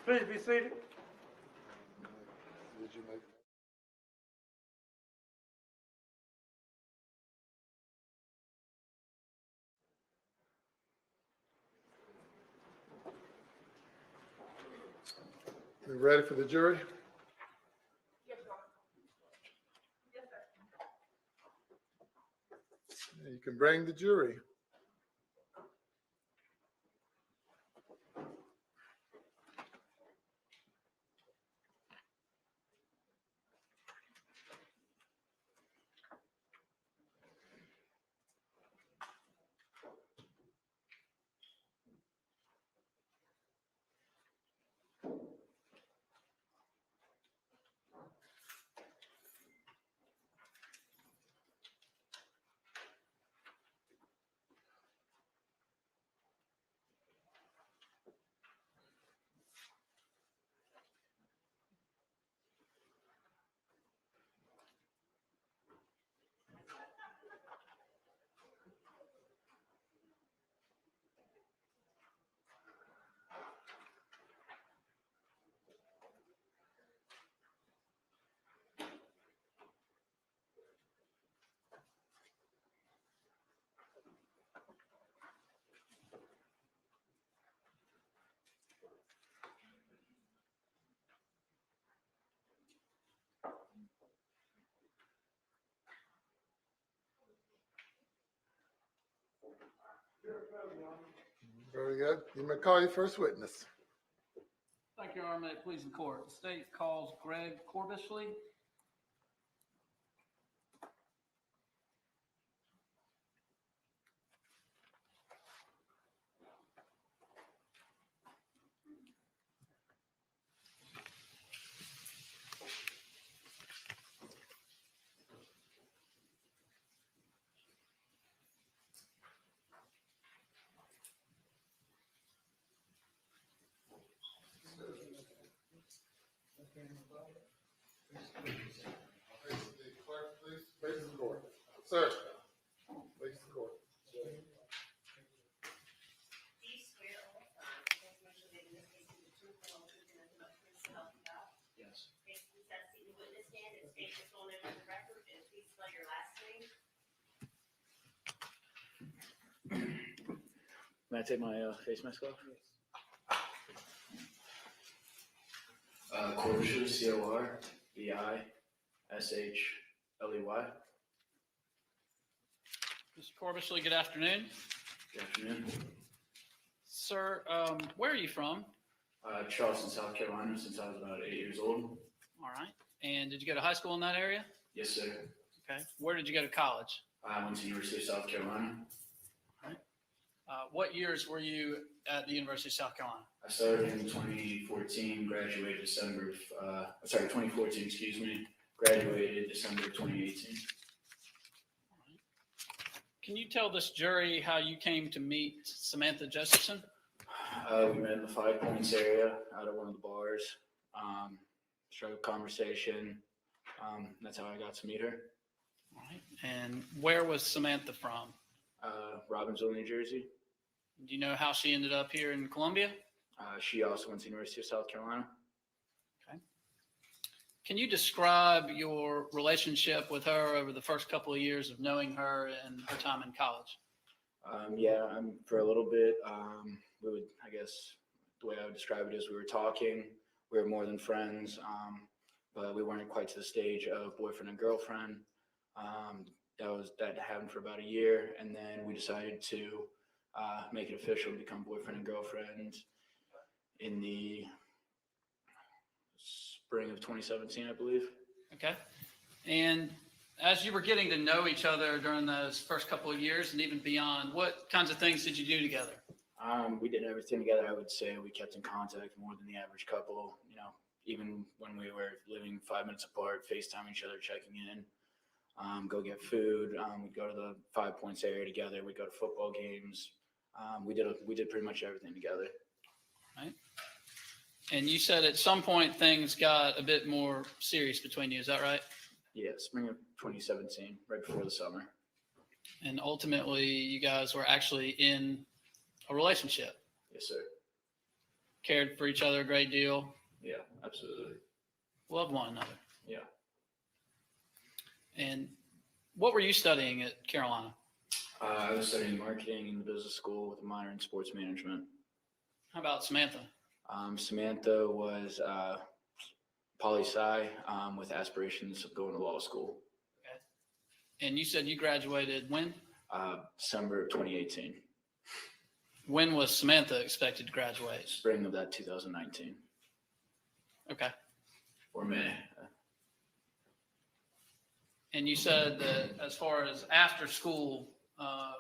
Please be seated. Did you make? We ready for the jury? Yes, sir. Yes, sir. You can bring the jury. Very good. You may call your first witness. Thank you, Your Honor. May it please the court. The state calls Greg Corbishley. Clerk, please face the court. Sir, face the court. Do you swear or affirm the testimony that in this case is the truth and whole truth and nothing but the truth so help you God? Yes. Okay, please have a seat in the witness stand and state your full name on the record and please spell your last name. May I take my face mask off? Corbishley, C-O-R-B-I-S-H-L-E-Y. Mr. Corbishley, good afternoon. Good afternoon. Sir, where are you from? Charleston, South Carolina, since I was about 8 years old. All right. And did you go to high school in that area? Yes, sir. Okay. Where did you go to college? I went to the University of South Carolina. What years were you at the University of South Carolina? I started in 2014, graduated 2014, excuse me, graduated December 2018. Can you tell this jury how you came to meet Samantha Josephson? We met in the 5 Points area out at one of the bars. Struck up conversation. That's how I got to meet her. All right. And where was Samantha from? Robbinsville, New Jersey. Do you know how she ended up here in Columbia? She also went to the University of South Carolina. Okay. Can you describe your relationship with her over the first couple of years of knowing her and her time in college? For a little bit, we would, I guess, the way I would describe it is we were talking, we were more than friends, but we weren't quite to the stage of boyfriend and girlfriend. That happened for about a year, and then we decided to make it official, become boyfriend and girlfriend in the spring of 2017, I believe. Okay. And as you were getting to know each other during those first couple of years and even beyond, what kinds of things did you do together? We did everything together. I would say we kept in contact more than the average couple. You know, even when we were living 5 minutes apart, FaceTime each other, checking in. Go get food. We'd go to the 5 Points area together. We'd go to football games. We did pretty much everything together. Right. And you said at some point things got a bit more serious between you. Is that right? Yeah, spring of 2017, right before the summer. And ultimately, you guys were actually in a relationship. Yes, sir. cared for each other a great deal, Yeah, absolutely. loved one another. Yeah. And what were you studying at Carolina? I was studying marketing in the business school with a minor in sports management. How about Samantha? Samantha was poli-sci with aspirations of going to law school. And you said you graduated when? December of 2018, When was Samantha expected to graduate? spring of that 2019, Okay. or May. And you said that as far as after school,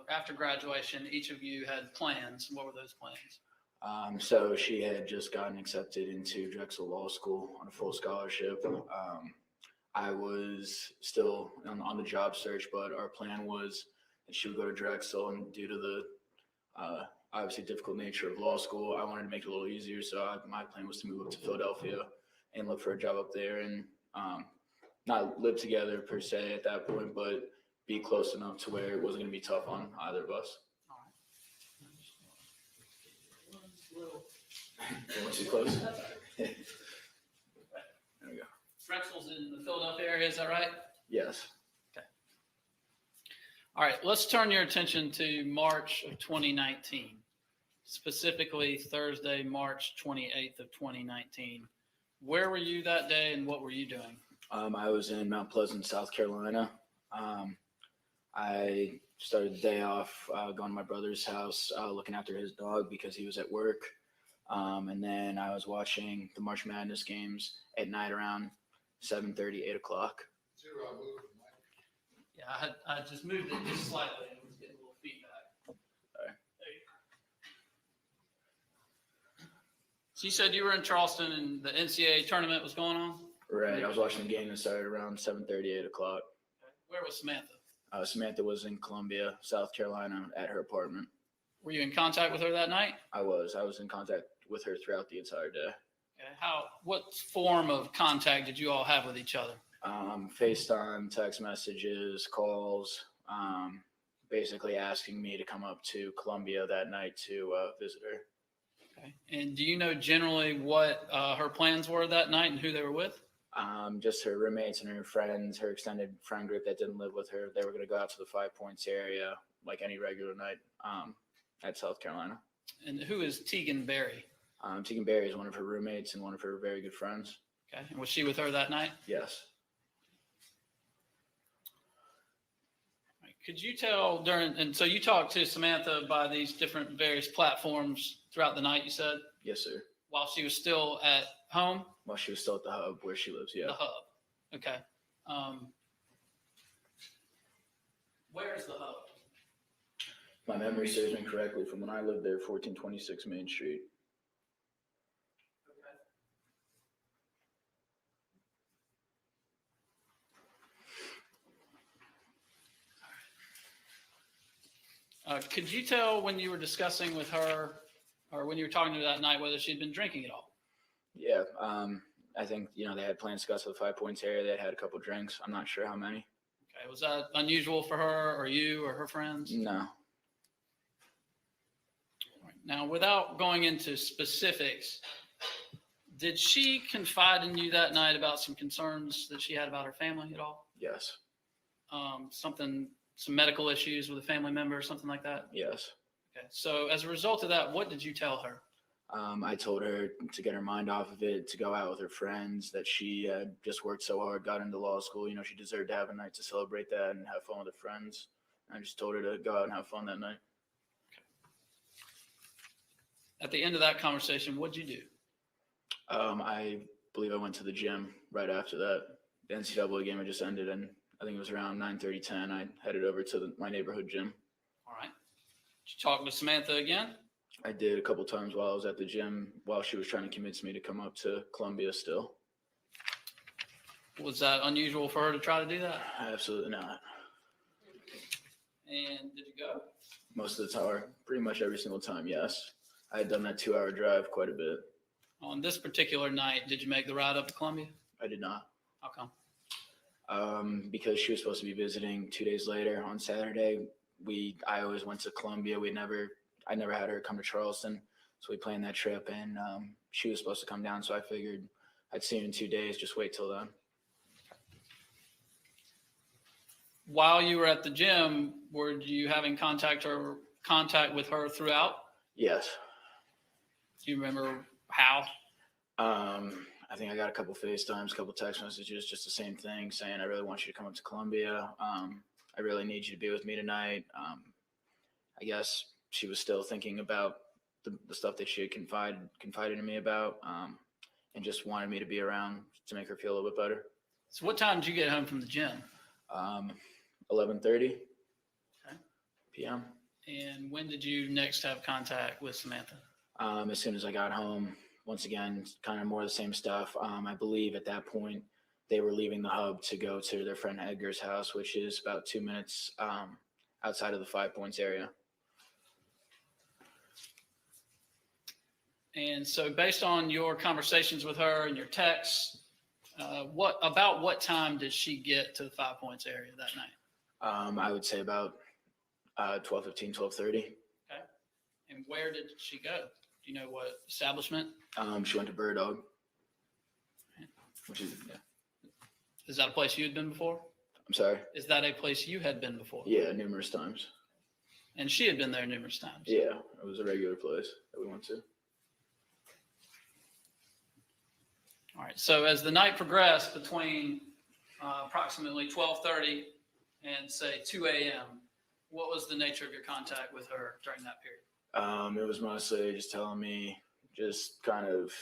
after graduation, each of you had plans. What were those plans? So she had just gotten accepted into Drexel Law School on a full scholarship. I was still on the job search, but our plan was that she would go to Drexel, and due to the obviously difficult nature of law school, I wanted to make it a little easier. So my plan was to move up to Philadelphia and look for a job up there, and not live together per se at that point, but be close enough to where it wasn't going to be tough on either of us. Too close? There we go. Drexel's in the Philadelphia area, is that right? Yes. All right, let's turn your attention to March of 2019, specifically Thursday, March 28th of 2019. Where were you that day and what were you doing? I was in Mount Pleasant, South Carolina. I started the day off going to my brother's house, looking after his dog because he was at work. And then I was watching the March Madness games at night around 7:30, 8 o'clock. Yeah, I just moved it just slightly and was getting a little feedback. All right. There you go. So you said you were in Charleston and the NCAA tournament was going on? Right. I was watching the game that started around 7:30, 8 o'clock. Where was Samantha? Samantha was in Columbia, South Carolina at her apartment. Were you in contact with her that night? I was in contact with her throughout the entire day. Okay. What form of contact did you all have with each other? FaceTime, text messages, calls, basically asking me to come up to Columbia that night to visit her. Okay. And do you know generally what her plans were that night and who they were with? Just her roommates and her friends, her extended friend group that didn't live with her. They were going to go out to the 5 Points area like any regular night at South Carolina. And who is Tegan Berry? Tegan Berry is one of her roommates and one of her very good friends. Okay. And was she with her that night? Yes. All right. Could you tell and so you talked to Samantha by these different various platforms throughout the night, you said? Yes, sir. While she was still at home? While she was still at the hub where she lives, yeah. The hub. Okay. Where's the hub? My memory serves me correctly from when I lived there, 1426 Main Street. Could you tell when you were discussing with her or when you were talking to her that night whether she'd been drinking at all? Yeah, I think, they had plans to go to the 5 Points area. They had a couple drinks. I'm not sure how many. Okay. Was that unusual for her or you or her friends? No. All right. Now, without going into specifics, did she confide in you that night about some concerns that she had about her family at all? Yes. Some medical issues with a family member or something like that? Yes. Okay. So as a result of that, what did you tell her? I told her to get her mind off of it, to go out with her friends, that she had just worked so hard, got into law school. She deserved to have a night to celebrate that and have fun with her friends. I just told her to go out and have fun that night. Okay. At the end of that conversation, what'd you do? I believe I went to the gym right after that. The NCAA game had just ended, and I think it was around 9:30, 10. I headed over to my neighborhood gym. All right. Did you talk to Samantha again? I did a couple times while I was at the gym, while she was trying to convince me to come up to Columbia still. Was that unusual for her to try to do that? Absolutely not. And did you go? Most of the time, pretty much every single time, yes. I had done that 2-hour drive quite a bit. On this particular night, did you make the ride up to Columbia? I did not. How come? Because she was supposed to be visiting 2 days later on Saturday. I always went to Columbia. I never had her come to Charleston. So we planned that trip, and she was supposed to come down. So I figured I'd see her in 2 days. Just wait till then. While you were at the gym, were you having contact with her throughout? Yes. Do you remember how? I think I got a couple FaceTimes, a couple text messages, just the same thing, saying I really want you to come up to Columbia. I really need you to be with me tonight. I guess she was still thinking about the stuff that she had confided in me about, and just wanted me to be around to make her feel a little bit better. So what time did you get home from the gym? 11:30 Okay. p.m. And when did you next have contact with Samantha? As soon as I got home. Once again, kind of more of the same stuff. I believe at that point they were leaving the hub to go to their friend Edgar's house, which is about 2 minutes outside of the 5 Points area. And so based on your conversations with her and your texts, what time did she get to the 5 Points area that night? I would say about 12:15, 12:30. Okay. And where did she go? Do you know what establishment? She went to Bird Dog, which is, yeah. Is that a place you had been before? I'm sorry? Is that a place you had been before? Yeah, numerous times. And she had been there numerous times? Yeah, it was a regular place that we went to. All right. So as the night progressed between approximately 12:30 and say 2 a.m., what was the nature of your contact with her during that period? It was mostly just telling me just kind of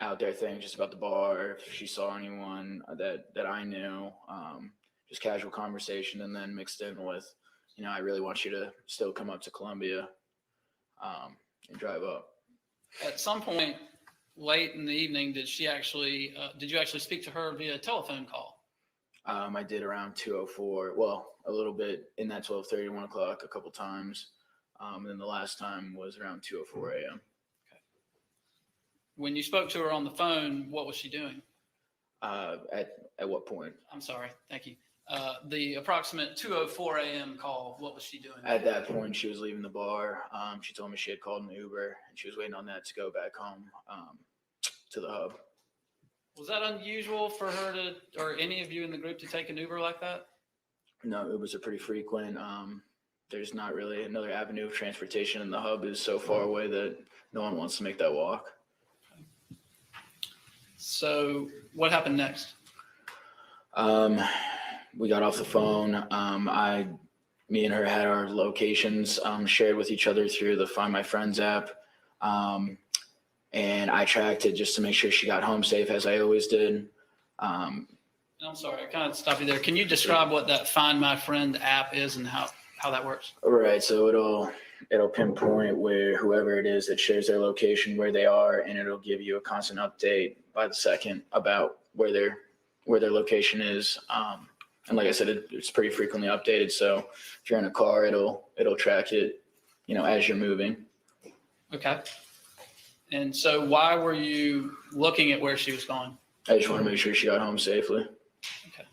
out there things just about the bar, if she saw anyone that I knew, just casual conversation, and then mixed in with, I really want you to still come up to Columbia and drive up. At some point late in the evening, did you actually speak to her via telephone call? I did around 2:04. Well, a little bit in that 12:30 to 1 o'clock a couple times. And then the last time was around 2:04 a.m. Okay. When you spoke to her on the phone, what was she doing? At what point? I'm sorry. Thank you. The approximate 2:04 a.m. call, what was she doing? At that point, she was leaving the bar. She told me she had called an Uber, and she was waiting on that to go back home to the hub. Was that unusual for her or any of you in the group to take an Uber like that? No, Ubers are pretty frequent. There's not really another avenue of transportation, and the hub is so far away that no one wants to make that walk. So what happened next? We got off the phone. Me and her had our locations shared with each other through the Find My Friends app. And I tracked it just to make sure she got home safe, as I always did. I'm sorry, I kind of stopped you there. Can you describe what that Find My Friend app is and how that works? All right, so it'll pinpoint where whoever it is that shares their location, where they are, and it'll give you a constant update by the second about where their location is. And like I said, it's pretty frequently updated. So if you're in a car, it'll track it, as you're moving. Okay. And so why were you looking at where she was going? I just want to make sure she got home safely. Okay.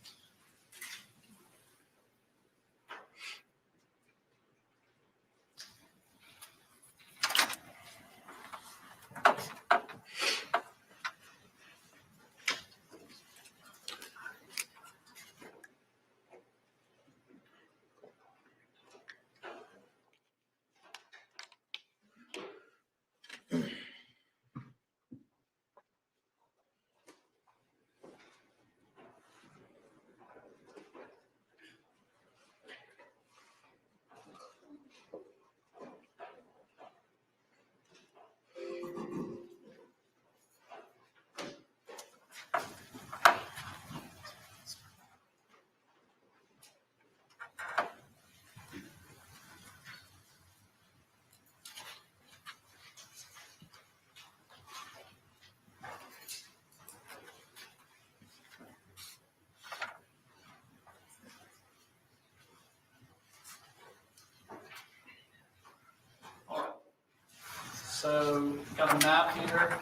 So got a map here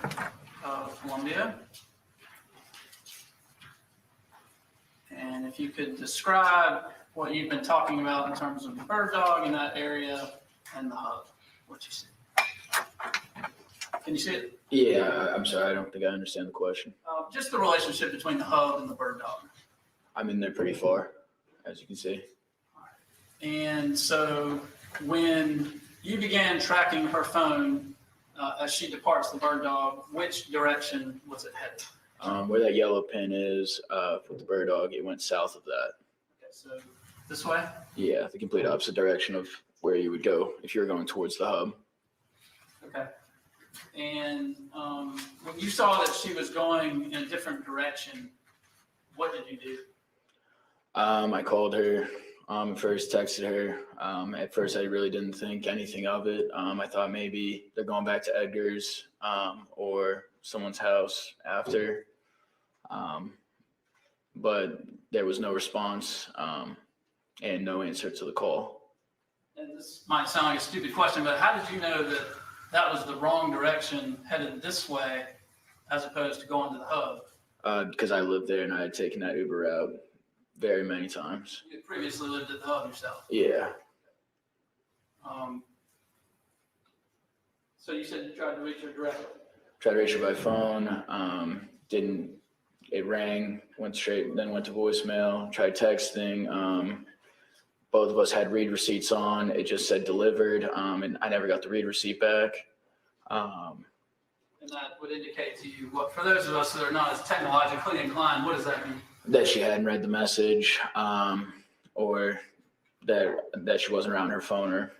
of Columbia. And if you could describe what you've been talking about in terms of the bird dog in that area and the hub, what you see. Can you see it? Yeah, I'm sorry. I don't think I understand the question. Just the relationship between the hub and the bird dog. I'm in there pretty far, as you can see. And so when you began tracking her phone as she departs the bird dog, which direction was it headed? Where that yellow pin is with the bird dog, it went south of that. Okay, so this way? Yeah, the complete opposite direction of where you would go if you were going towards the hub. Okay. And when you saw that she was going in a different direction, what did you do? I called her, first texted her. At first, I really didn't think anything of it. I thought maybe they're going back to Edgar's or someone's house after. But there was no response and no answer to the call. And this might sound like a stupid question, but how did you know that that was the wrong direction headed this way as opposed to going to the hub? Because I lived there and I had taken that Uber route very many times. You had previously lived at the hub yourself. Yeah. So you said you tried to reach her directly. Tried to reach her by phone. Didn't. It rang, went straight, then went to voicemail. Tried texting. Both of us had read receipts on. It just said delivered, and I never got the read receipt back. And that would indicate to you what, for those of us that are not as technologically inclined, what does that mean? That she hadn't read the message, or that she wasn't around her phone, or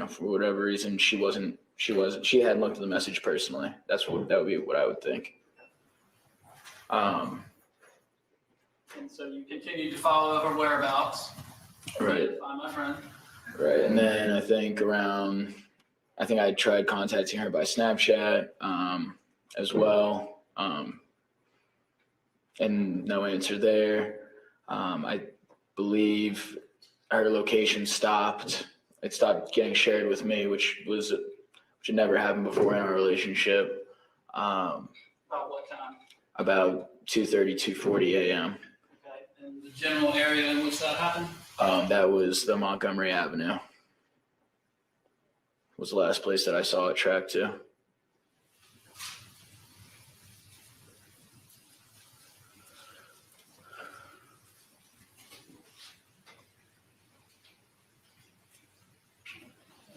for whatever reason she hadn't looked at the message personally. That would be what I would think. And so you continued to follow her whereabouts. Right. Find my friend. Right, and then I think I tried contacting her by Snapchat as well, and no answer there. I believe her location stopped. It stopped getting shared with me, which had never happened before in our relationship. About what time? About 2:30, 2:40 a.m. Okay. And the general area in which that happened? That was the Montgomery Avenue. Was the last place that I saw it tracked to.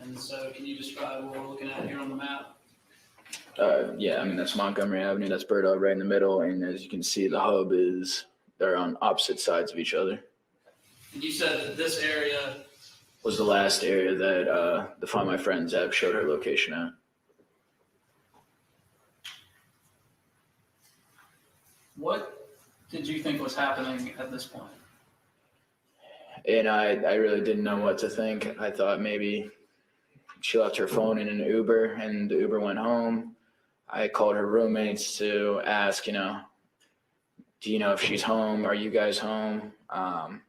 And so can you describe what we're looking at here on the map? Yeah, I mean, that's Montgomery Avenue. That's Bird Dog right in the middle. And as you can see, the hub they're on opposite sides of each other. And you said that this area Was the last area that the Find My Friends app showed her location at. what did you think was happening at this point? And I really didn't know what to think. I thought maybe she left her phone in an Uber and the Uber went home. I called her roommates to ask, do you know if she's home? Are you guys home? I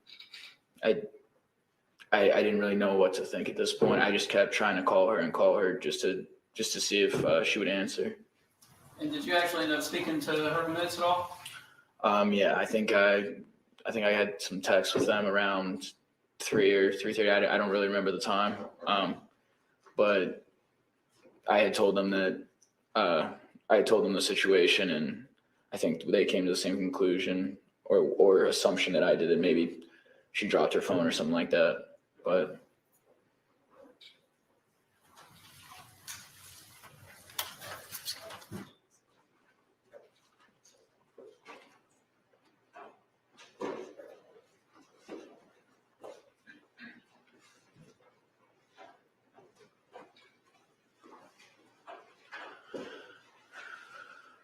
didn't really know what to think at this point. I just kept trying to call her just to see if she would answer. And did you actually end up speaking to her roommates at all? Yeah, I think I had some texts with them around 3 or 3:30. I don't really remember the time. But I had told them the situation, and I think they came to the same conclusion or assumption that I did, that maybe she dropped her phone or something like that. But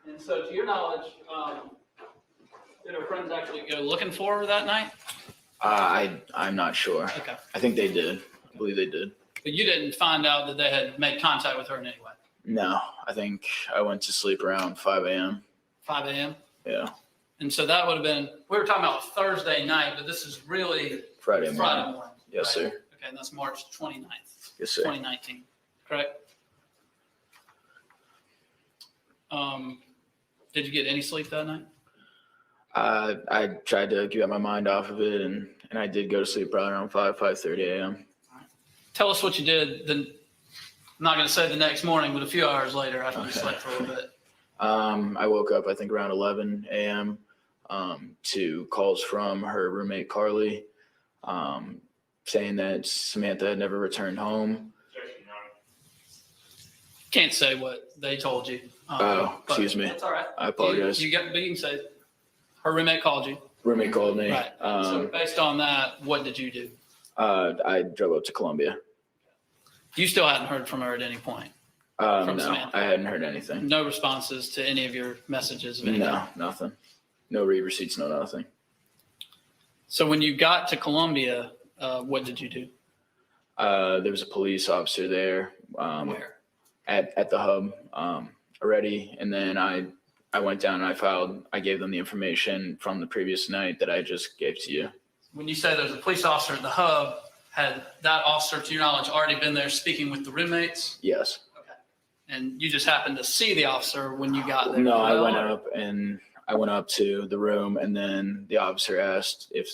And so to your knowledge, did her friends actually go looking for her that night? I'm not sure. Okay. I think they did. I believe they did. But you didn't find out that they had made contact with her in any way? No, I think I went to sleep around 5 a.m. 5 a.m.? Yeah. And so that would have been, we were talking about Thursday night, but this is really Friday morning. Friday morning. Yes, right? sir. Okay, and that's March 29th, Yes, sir. 2019, correct? Did you get any sleep that night? I tried to get my mind off of it, and I did go to sleep probably around 5:30 a.m. Tell us what you did I'm not going to say the next morning, but a few hours later after you slept for a little bit. I woke up, I think, around 11 a.m. To calls from her roommate, Carly, saying that Samantha had never returned home. Can't say what they told you. Oh, but excuse me. That's all right. I apologize. You can say her roommate called you. Roommate called me. Right. So based on that, what did you do? I drove up to Columbia. You still hadn't heard from her at any point? From No, Samantha? I hadn't heard anything. No responses to any of your messages? Of anything? No, nothing. No read receipts, no nothing. So when you got to Columbia, what did you do? There was a police officer there. Where? At the hub already, and then I went down and I gave them the information from the previous night that I just gave to you. When you say there's a police officer at the hub, had that officer, to your knowledge, already been there speaking with the roommates? Yes. Okay. And you just happened to see the officer when you got there? No, I went up to the room, and then the officer asked if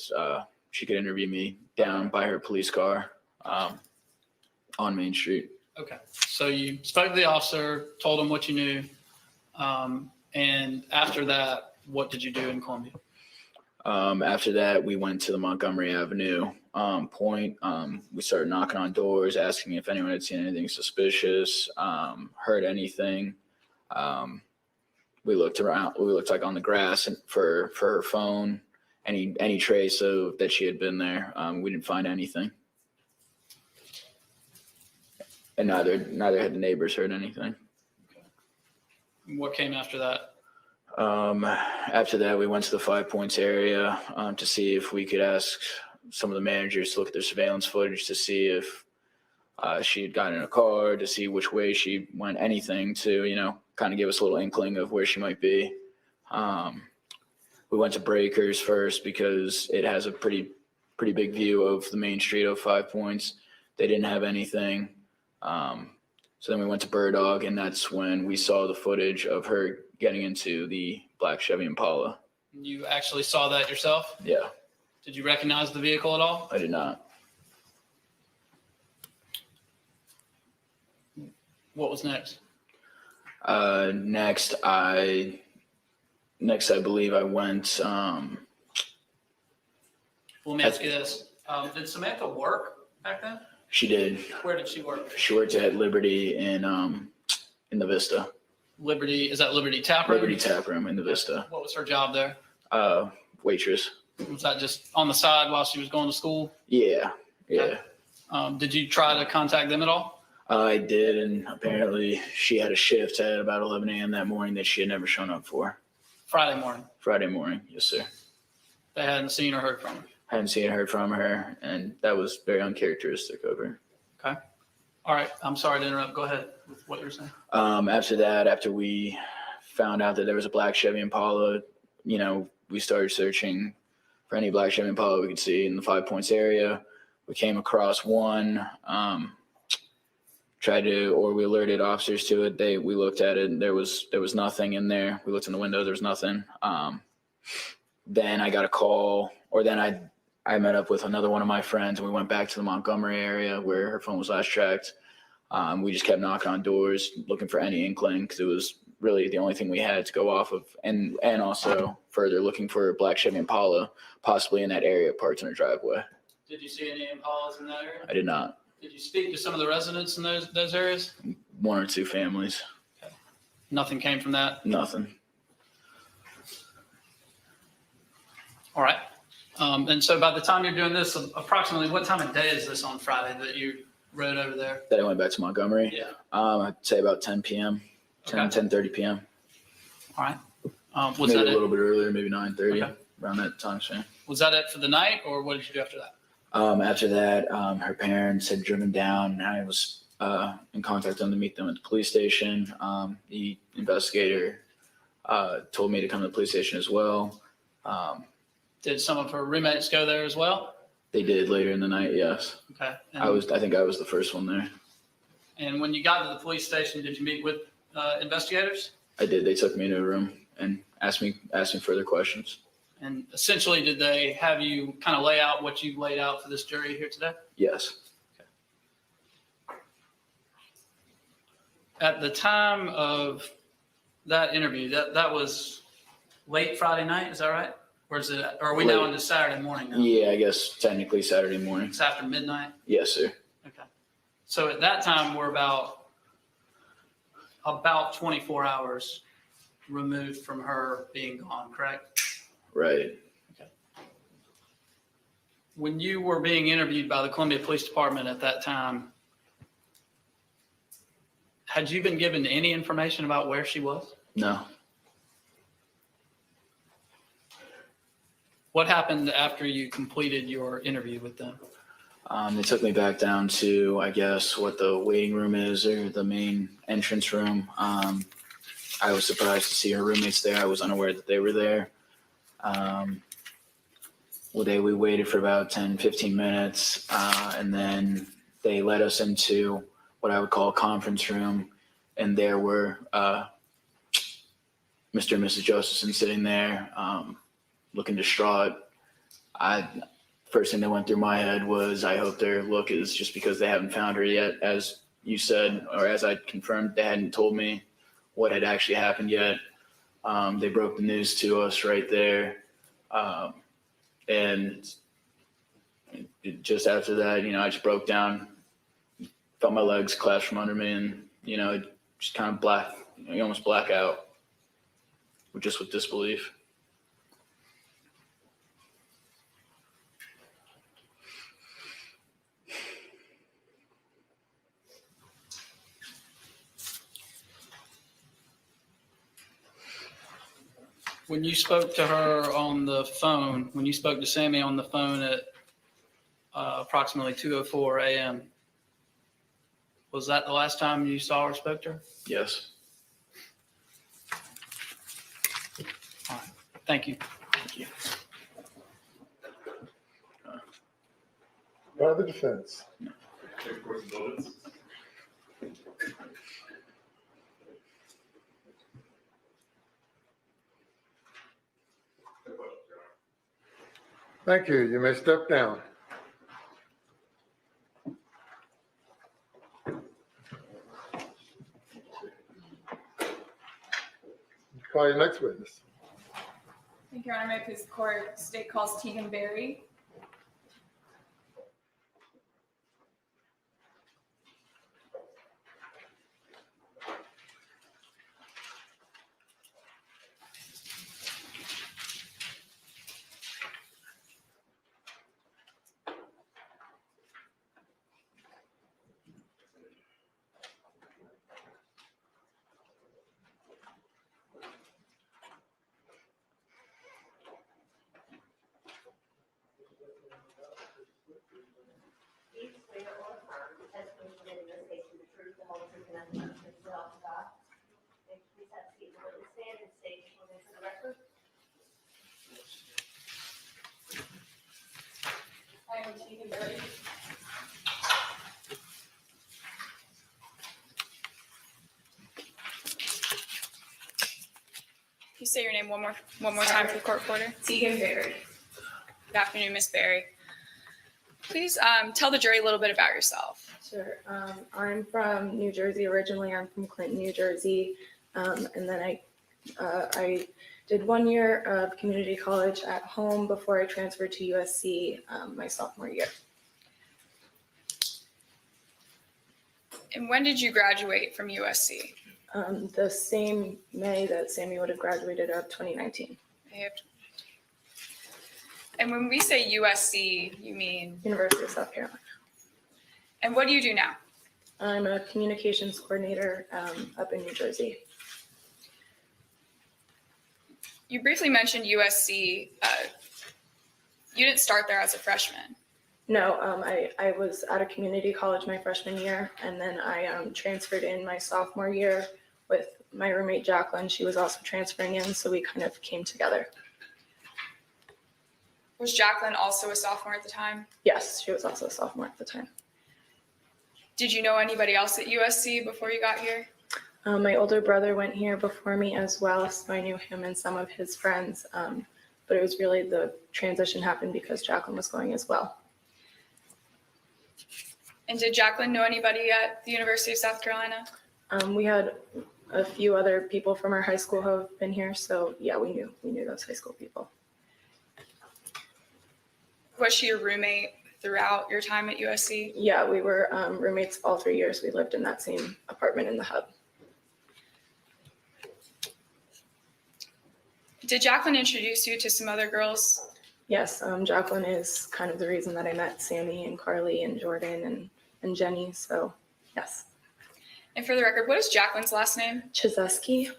she could interview me down by her police car on Main Street. Okay. So you spoke to the officer, told him what you knew, and after that, what did you do in Columbia? After that, we went to the Montgomery Avenue point. We started knocking on doors, asking if anyone had seen anything suspicious, heard anything. We looked around. We looked like on the grass and for her phone, any trace of that she had been there. We didn't find anything, and neither had the neighbors heard anything. What came after that? After that, we went to the 5 Points area to see if we could ask some of the managers to look at their surveillance footage to see if she had gotten in a car, to see which way she went, anything to, kind of give us a little inkling of where she might be. We went to Breakers first because it has a pretty big view of the main street of 5 Points. They didn't have anything. So then we went to Bird Dog, and that's when we saw the footage of her getting into the black Chevy Impala. You actually saw that yourself? Yeah. Did you recognize the vehicle at all? I did not. What was next? Next, I believe I went. Let me ask you this. Did Samantha work back then? She did. Where did she work? She worked at Liberty in the Vista. Liberty, is that Liberty Tap Room? Liberty Tap Room in the Vista. What was her job there? Waitress. Was that just on the side while she was going to school? Yeah. Did you try to contact them at all? I did, and apparently she had a shift at about 11 a.m. that morning that she had never shown up for. Friday morning. Friday morning, yes, sir. They hadn't seen or heard from her. Hadn't seen or heard from her, and that was very uncharacteristic of her. Okay. All right. I'm sorry to interrupt. Go ahead with what you were saying. After that, after we found out that there was a black Chevy Impala, we started searching for any black Chevy Impala we could see in the 5 Points area. We came across one, we alerted officers to it. We looked at it, and there was nothing in there. We looked in the window, there was nothing. Then I got a call, or then I met up with another one of my friends, and we went back to the Montgomery area where her phone was last tracked. We just kept knocking on doors, looking for any inkling, because it was really the only thing we had to go off of, and also further looking for a black Chevy Impala, possibly in that area, parked in a driveway. Did you see any Impalas in that area? I did not. Did you speak to some of the residents in those areas? One or two families. Okay. Nothing came from that? Nothing. All right. And so by the time you're doing this, approximately what time of day is this on Friday that you rode over there? That I went back to Montgomery? Yeah. I'd say about 10 p.m., 10:30 p.m. All right. Was maybe that a little bit earlier, maybe 9:30, Okay. around that time frame. Was that it for the night, or what did you do after that? After that, her parents had driven down, and I was in contact with them to meet them at the police station. The investigator told me to come to the police station as well. Did some of her roommates go there as well? They did later in the night, yes. Okay. I think I was the first one there. And when you got to the police station, did you meet with investigators? I did. They took me into a room and asked me further questions. And essentially, did they have you kind of lay out what you laid out for this jury here today? Yes. At the time of that interview, that was late Friday night, is that right? Or is it, or are we now Late. into Saturday morning now? Yeah, I guess technically Saturday morning. It's after midnight? Yes, sir. Okay. So at that time, we're about 24 hours removed from her being gone, correct? Right. When you were being interviewed by the Columbia Police Department at that time, had you been given any information about where she was? No. What happened after you completed your interview with them? They took me back down to, I guess, what the waiting room is, or the main entrance room. I was surprised to see her roommates there. I was unaware that they were there. We waited for about 10, 15 minutes, and then they led us into what I would call a conference room, and there were Mr. and Mrs. Josephson sitting there, looking distraught. First thing that went through my head was, I hope their look is just because they haven't found her yet. As you said, or as I confirmed, they hadn't told me what had actually happened yet. They broke the news to us right there. And just after that, I just broke down, felt my legs collapse from under me, and, just kind of almost black out, just with disbelief. When you spoke to her on the phone, when you spoke to Sammy on the phone at approximately 2:04 a.m., was that the last time you saw or spoke to her? Yes. All right. Thank you. Thank you. By the defense. Thank you. You may step down. Call your next witness. Thank you, Your Honor. May I please the court, state calls Tegan Berry. Each swear or affirm the testimony submitted in this case to the truth, the whole truth, and nothing but the truth, so help you God. Thank you. Please have a seat. The witness stand and state your name for the record. I am Tegan Berry. Can you say your name one more time for the court reporter? Tegan Berry. Good afternoon, Ms. Berry. Please tell the jury a little bit about yourself. Sure. I'm from New Jersey originally. I'm from Clinton, New Jersey. And then I did 1 year of community college at home before I transferred to USC my sophomore year. And when did you graduate from USC? The same May that Sammy would have graduated of 2019. And when we say USC, you mean? University of South Carolina. And what do you do now? I'm a communications coordinator up in New Jersey. You briefly mentioned USC. You didn't start there as a freshman. No, I was at a community college my freshman year, and then I transferred in my sophomore year with my roommate Jacqueline. She was also transferring in, so we kind of came together. Was Jacqueline also a sophomore at the time? Yes, she was also a sophomore at the time. Did you know anybody else at USC before you got here? My older brother went here before me as well, so I knew him and some of his friends, but it was really the transition happened because Jacqueline was going as well. And did Jacqueline know anybody at the University of South Carolina? We had a few other people from our high school who have been here, so yeah, we knew those high school people. Was she your roommate throughout your time at USC? Yeah, we were roommates all 3 years. We lived in that same apartment in the hub. Did Jacqueline introduce you to some other girls? Yes, Jacqueline is kind of the reason that I met Sammy and Carly and Jordan and Jenny, so yes. And for the record, what is Jacqueline's last name? Chizeski.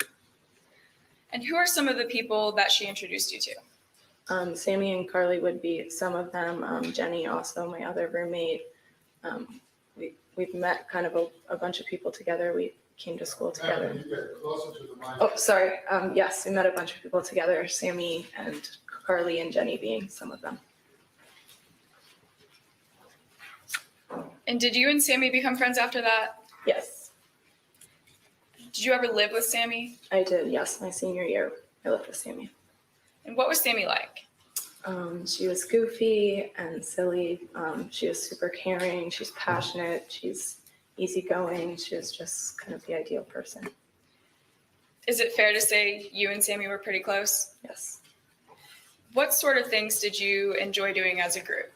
And who are some of the people that she introduced you to? Sammy and Carly would be some of them. Jenny, also my other roommate. We've met kind of a bunch of people together. We came to school together. Can you get closer to the mic? Oh, sorry. Yes, we met a bunch of people together, Sammy and Carly and Jenny being some of them. And did you and Sammy become friends after that? Yes, Did you ever live with Sammy? I did. Yes, my senior year, I lived with Sammy. And what was Sammy like? She was goofy and silly. She was super caring. She's passionate. She's easygoing. She was just kind of the ideal person. Is it fair to say you and Sammy were pretty close? Yes. What sort of things did you enjoy doing as a group?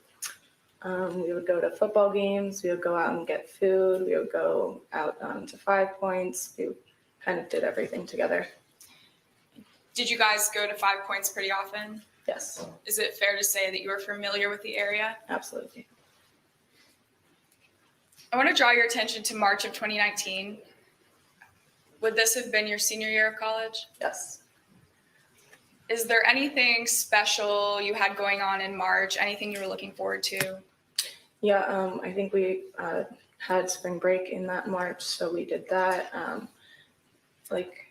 We would go to football games. We would go out and get food. We would go out to 5 Points. We kind of did everything together. Did you guys go to 5 Points pretty often? Yes, Is it fair to say that you were familiar with the area? absolutely. I want to draw your attention to March of 2019. Would this have been your senior year of college? Yes. Is there anything special you had going on in March? Anything you were looking forward to? Yeah, I think we had spring break in that March, so we did that. Like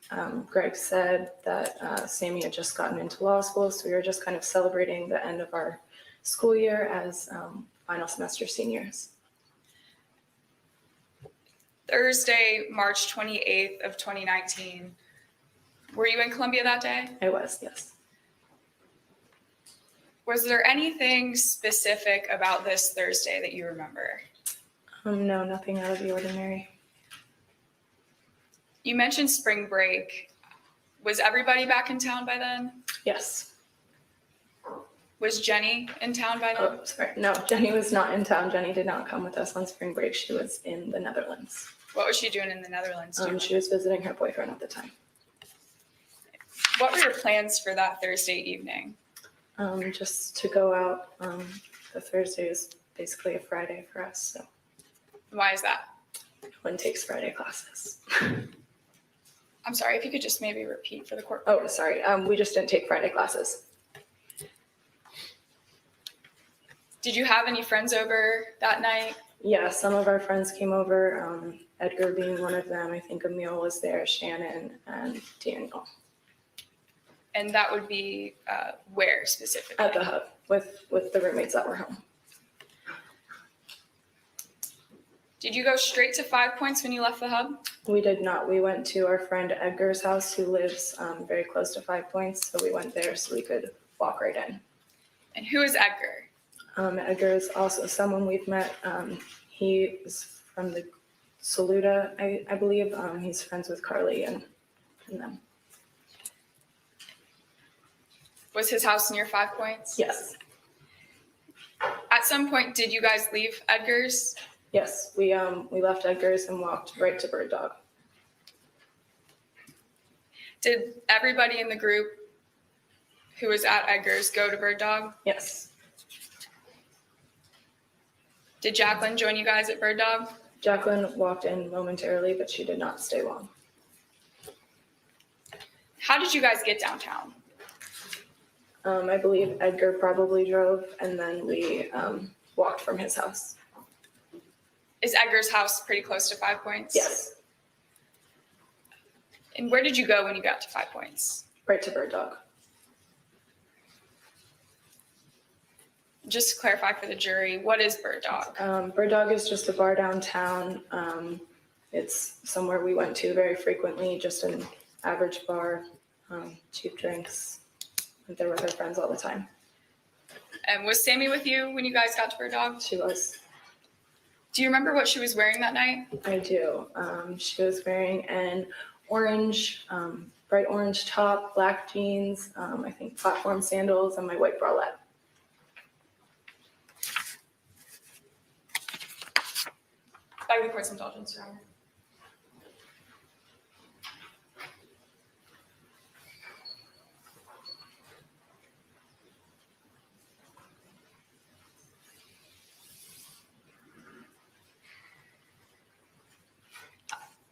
Greg said, that Sammy had just gotten into law school, so we were just kind of celebrating the end of our school year as final semester seniors. Thursday, March 28th of 2019. Were you in Columbia that day? I was, yes. Was there anything specific about this Thursday that you remember? No, nothing out of the ordinary. You mentioned spring break. Was everybody back in town by then? Yes. Was Jenny in town by then? Oh, sorry. No, Jenny was not in town. Jenny did not come with us on spring break. She was in the Netherlands. What was she doing in the Netherlands? Do you She was visiting her boyfriend at the time. What were your plans for that Thursday evening? Just to go out. The Thursday is basically a Friday for us, so Why is that? no one takes Friday classes. I'm sorry, if you could just maybe repeat for the court. Oh, sorry. We just didn't take Friday classes. Did you have any friends over that night? Yeah, some of our friends came over, Edgar being one of them. I think Emil was there, Shannon, and Daniel. And that would be where specifically? At the hub with the roommates that were home. Did you go straight to 5 Points when you left the hub? We did not. We went to our friend Edgar's house, who lives very close to 5 Points. So we went there so we could walk right in. And who is Edgar? Edgar is also someone we've met. He is from the Saluda, I believe. He's friends with Carly and them. Was his house near 5 Points? Yes. At some point, did you guys leave Edgar's? Yes, we left Edgar's and walked right to Bird Dog. Did everybody in the group who was at Edgar's go to Bird Dog? Yes. Did Jacqueline join you guys at Bird Dog? Jacqueline walked in momentarily, but she did not stay long. How did you guys get downtown? I believe Edgar probably drove, and then we walked from his house. Is Edgar's house pretty close to 5 Points? Yes, And where did you go when you got to 5 Points? right to Bird Dog. Just to clarify for the jury, what is Bird Dog? Bird Dog is just a bar downtown. It's somewhere we went to very frequently, just an average bar, cheap drinks. Went there with our friends all the time. And was Sammy with you when you guys got to Bird Dog? She was. Do you remember what she was wearing that night? I do. She was wearing an orange, bright orange top, black jeans, I think platform sandals, and my white bralette. Beg the court's indulgence, Your Honor.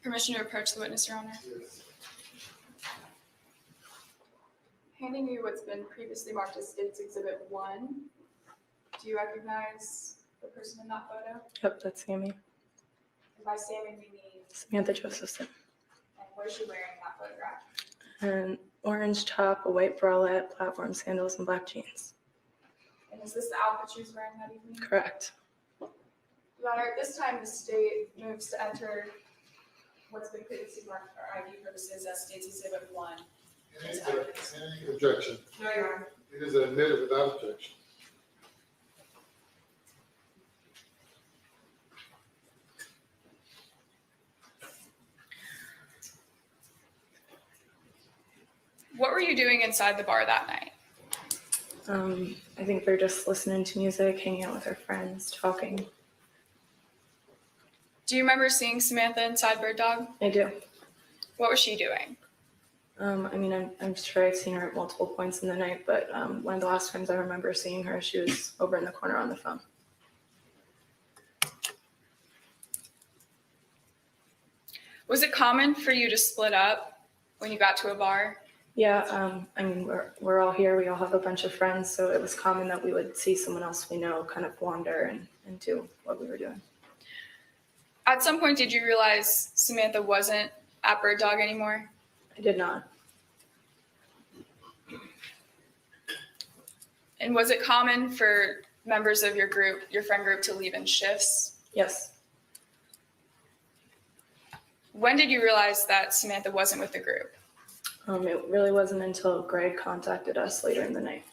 Permission to approach the witness, Your Honor. Yes. Handing you what's been previously marked as State's Exhibit 1. Do you recognize the person in that photo? Yep, that's Sammy. And by Sammy, we mean, Samantha Josephson. and what is she wearing in that photograph? An orange top, a white bralette, platform sandals, and black jeans. And is this the outfit she was wearing that evening? Correct. Your Honor, at this time, the state moves to enter what's been previously marked for ID purposes as State's Exhibit 1. Any objection? No, Your Honor. It is admitted without objection. What were you doing inside the bar that night? I think they're just listening to music, hanging out with her friends, talking. Do you remember seeing Samantha inside Bird Dog? I do. What was she doing? I mean, I'm sure I've seen her at multiple points in the night, but one of the last times I remember seeing her, she was over in the corner on the phone. Was it common for you to split up when you got to a bar? Yeah, I mean, we're all here. We all have a bunch of friends, so it was common that we would see someone else we know kind of wander and do what we were doing. At some point, did you realize Samantha wasn't at Bird Dog anymore? I did not. And was it common for members of your group, your friend group, to leave in shifts? Yes. When did you realize that Samantha wasn't with the group? It really wasn't until Greg contacted us later in the night.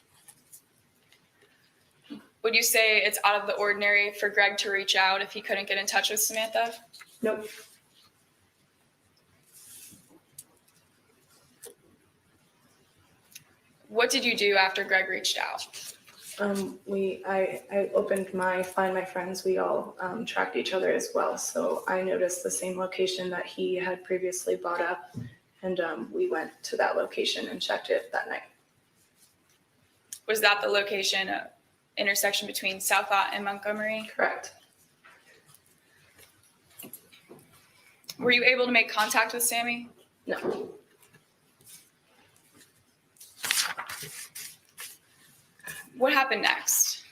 Would you say it's out of the ordinary for Greg to reach out if he couldn't get in touch with Samantha? Nope. What did you do after Greg reached out? I opened my Find My Friends. We all tracked each other as well. So I noticed the same location that he had previously bought up, and we went to that location and checked it that night. Was that the location, intersection between South Ott and Montgomery? Correct. Were you able to make contact with Sammy? No. What happened next?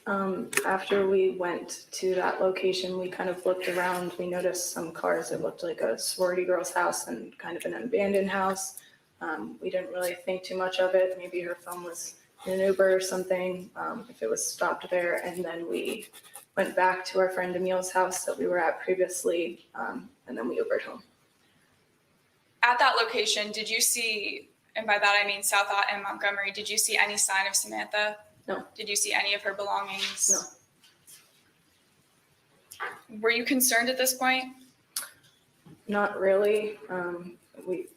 After we went to that location, we kind of looked around. We noticed some cars. It looked like a sorority girl's house and kind of an abandoned house. We didn't really think too much of it. Maybe her phone was in an Uber or something, if it was stopped there. And then we went back to our friend Emil's house that we were at previously, and then we Ubered home. At that location, did you see, and by that I mean South Ott and Montgomery, did you see any sign of Samantha? No. Did you see any of her belongings? No. Were you concerned at this point? Not really.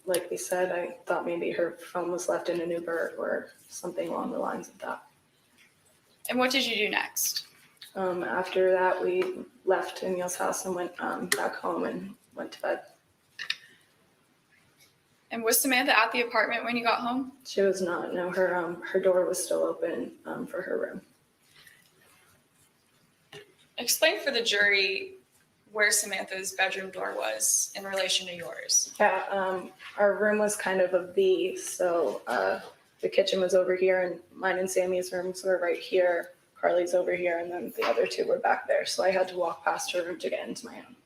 Like we said, I thought maybe her phone was left in an Uber or something along the lines of that. And what did you do next? After that, we left Emil's house and went back home and went to bed. And was Samantha at the apartment when you got home? She was not. No, her door was still open for her room. Explain for the jury where Samantha's bedroom door was in relation to yours. Yeah, our room was kind of a V, so the kitchen was over here, and mine and Sammy's rooms were right here. Carly's over here, and then the other two were back there. So I had to walk past her room to get into my own.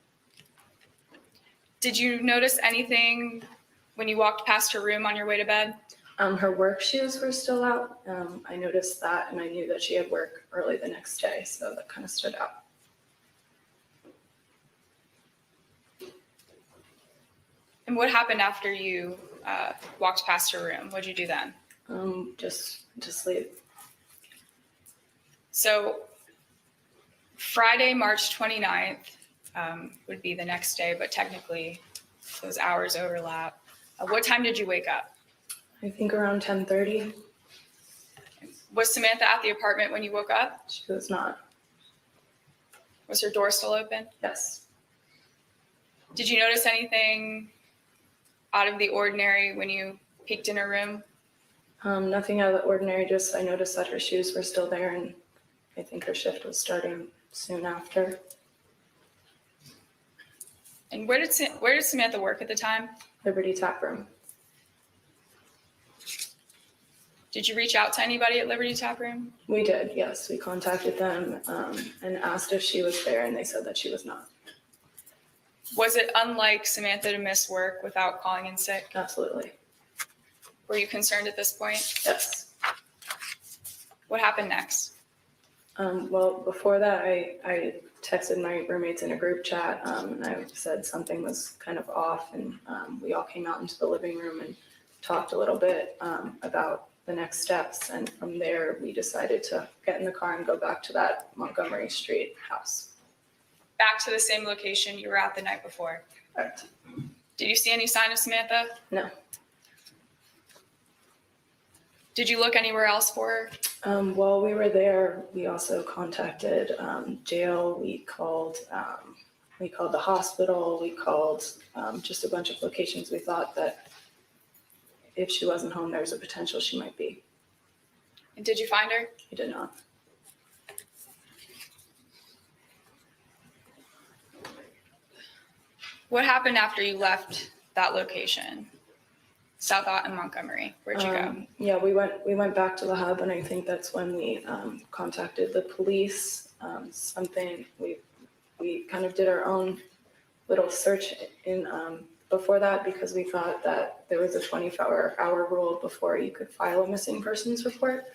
Did you notice anything when you walked past her room on your way to bed? Her work shoes were still out. I noticed that, and I knew that she had work early the next day, so that kind of stood out. And what happened after you walked past her room? What'd you do then? Just leave. So Friday, March 29th would be the next day, but technically those hours overlap. What time did you wake up? I think around 10:30. Was Samantha at the apartment when you woke up? She was not. Was her door still open? Yes. Did you notice anything out of the ordinary when you peeked in her room? Nothing out of the ordinary, just I noticed that her shoes were still there, and I think her shift was starting soon after. And where did Samantha work at the time? Liberty Tap Room. Did you reach out to anybody at Liberty Tap Room? We did, yes. We contacted them and asked if she was there, and they said that she was not. Was it unlike Samantha to miss work without calling in sick? Absolutely. Were you concerned at this point? Yes. What happened next? Well, before that, I texted my roommates in a group chat, and I said something was kind of off, and we all came out into the living room and talked a little bit about the next steps, and from there, we decided to get in the car and go back to that Montgomery Street house. Back to the same location you were at the night before. Correct. Did you see any sign of Samantha? No. Did you look anywhere else for her? While we were there, we also contacted jail. We called the hospital. We called just a bunch of locations. We thought that if she wasn't home, there was a potential she might be. And did you find her? We did not. What happened after you left that location? South Ott and Montgomery. Where'd you go? Yeah, we went back to the hub, and I think that's when we contacted the police. We kind of did our own little search in before that, because we thought that there was a 24-hour rule before you could file a missing persons report.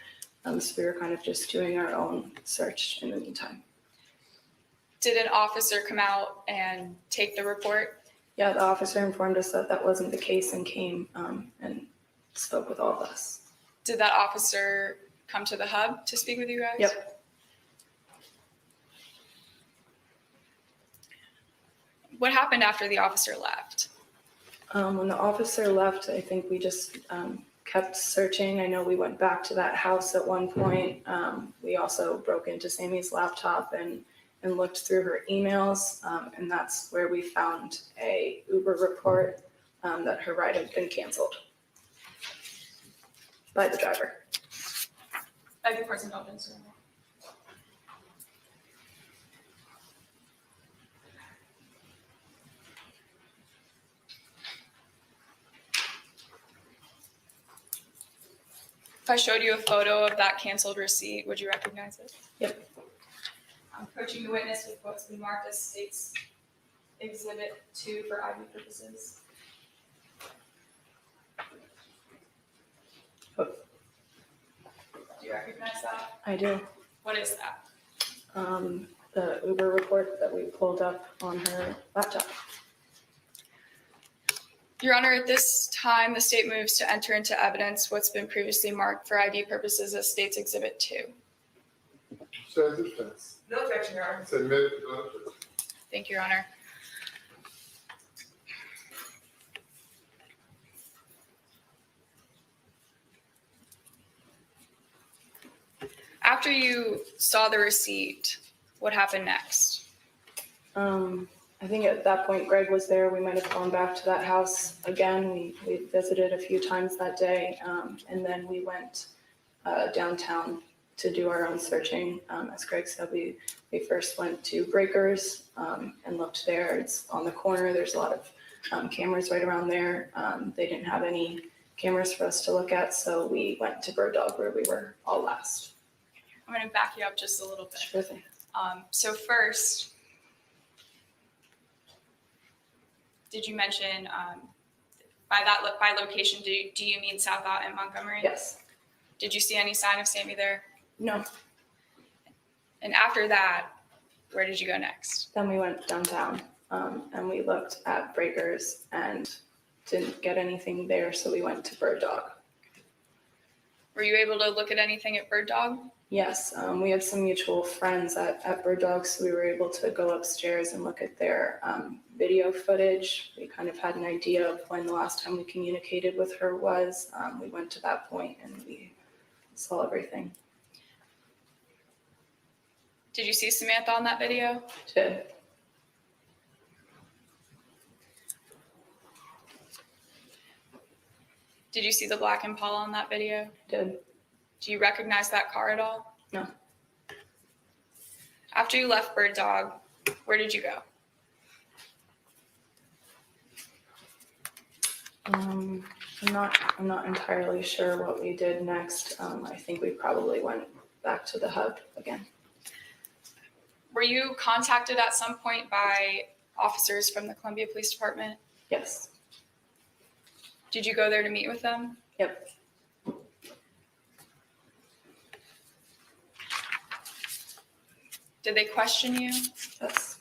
So we were kind of just doing our own search in the meantime. Did an officer come out and take the report? Yeah, the officer informed us that that wasn't the case and came and spoke with all of us. Did that officer come to the hub to speak with you guys? Yep. What happened after the officer left? When the officer left, I think we just kept searching. I know we went back to that house at one point. We also broke into Sammy's laptop and looked through her emails, and that's where we found a Uber report that her ride had been canceled by the driver. By the person involved in surrender. If I showed you a photo of that canceled receipt, would you recognize it? Yep. I'm approaching the witness with what's been marked as State's Exhibit 2 for ID purposes. Oh. Do you recognize that? I do. What is that? The Uber report that we pulled up on her laptop. Your Honor, at this time, the state moves to enter into evidence what's been previously marked for ID purposes as State's Exhibit 2. Shows defense. No objection, Your Honor. It's admitted to no objection. Thank you, Your Honor. After you saw the receipt, what happened next? I think at that point Greg was there. We might have gone back to that house again. We visited a few times that day, and then we went downtown to do our own searching. As Greg said, we first went to Breakers and looked there. It's on the corner. There's a lot of cameras right around there. They didn't have any cameras for us to look at, so we went to Bird Dog where we were all last. I'm going to back you up just a little bit. Sure thing. So first, did you mention by location? Do you mean South Ott and Montgomery? Yes. Did you see any sign of Sammy there? No. And after that, where did you go next? Then we went downtown and we looked at Breakers and didn't get anything there, so we went to Bird Dog. Were you able to look at anything at Bird Dog? Yes, we had some mutual friends at Bird Dog, so we were able to go upstairs and look at their video footage. We kind of had an idea of when the last time we communicated with her was. We went to that point and we saw everything. Did you see Samantha on that video? Did. Did you see the black Impala on that video? Did. Do you recognize that car at all? No. After you left Bird Dog, where did you go? I'm not entirely sure what we did next. I think we probably went back to the hub again. Were you contacted at some point by officers from the Columbia Police Department? Yes. Did you go there to meet with them? Yep. Did they question you? Yes.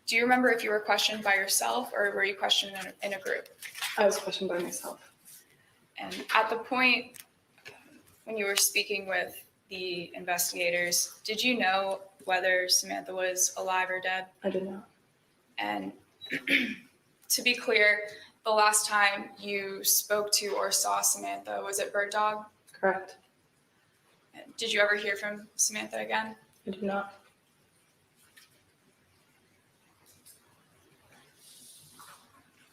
Do you remember if you were questioned by yourself or were you questioned in a group? I was questioned by myself. And at the point when you were speaking with the investigators, did you know whether Samantha was alive or dead? I did not. And to be clear, the last time you spoke to or saw Samantha was at Bird Dog? Correct. Did you ever hear from Samantha again? I did not.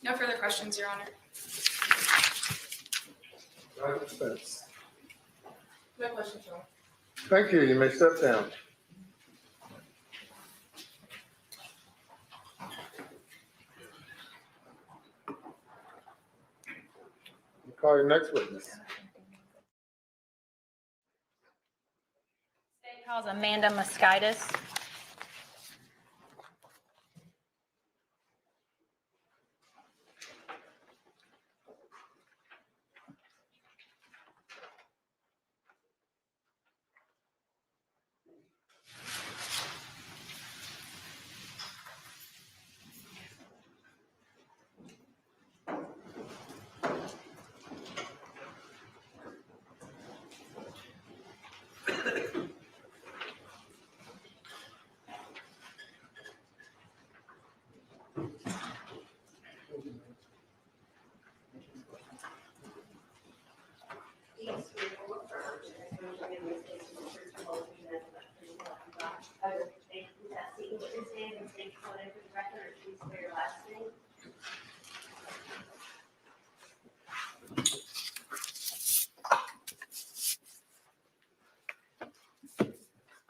No further questions, Your Honor. Private defense. No questions, Your Honor. Thank you. You may step down. We'll call your next witness. State calls Amanda Mosquitis.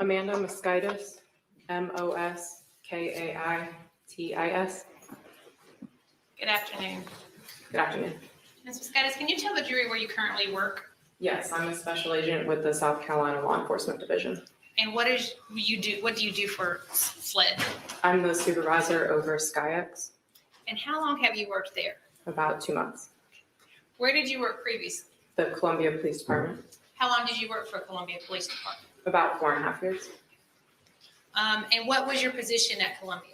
Amanda Mosquitis, Moskaitis. Good afternoon. Good afternoon. Ms. Mosquitis, can you tell the jury where you currently work? Yes, I'm a special agent with the South Carolina Law Enforcement Division. And what do you do for SLED? I'm the supervisor over SkyX, And how long have you worked there? about 2 months. Where did you work previously? The Columbia Police Department, How long did you work for Columbia Police Department? about 4.5 years. And what was your position at Columbia?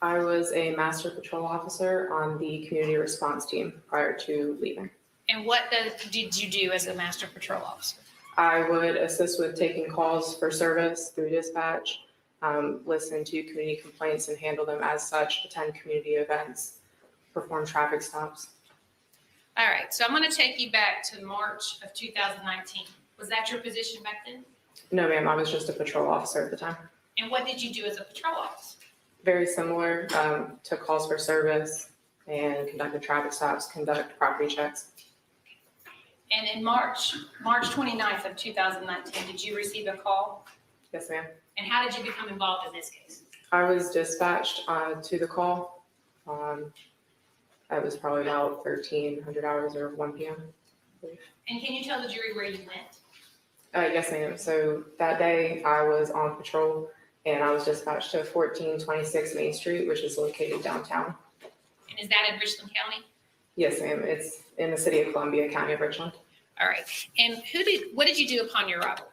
I was a master patrol officer on the community response team prior to leaving. And what did you do as a master patrol officer? I would assist with taking calls for service through dispatch, listen to community complaints and handle them as such, attend community events, perform traffic stops. All right, so I'm going to take you back to March of 2019. Was that your position back then? No, ma'am, I was just a patrol officer at the time. And what did you do as a patrol officer? Very similar, took calls for service and conducted traffic stops, conduct property checks. And in March 29th of 2019, did you receive a call? Yes, ma'am. And how did you become involved in this case? I was dispatched to the call. I was probably about 1300 hours or 1 p.m. And can you tell the jury where you went? Yes, ma'am. So that day I was on patrol and I was dispatched to 1426 Main Street, which is located downtown. And is that in Richland County? Yes, ma'am. It's in the city of Columbia, County of Richland. All right. And what did you do upon your arrival?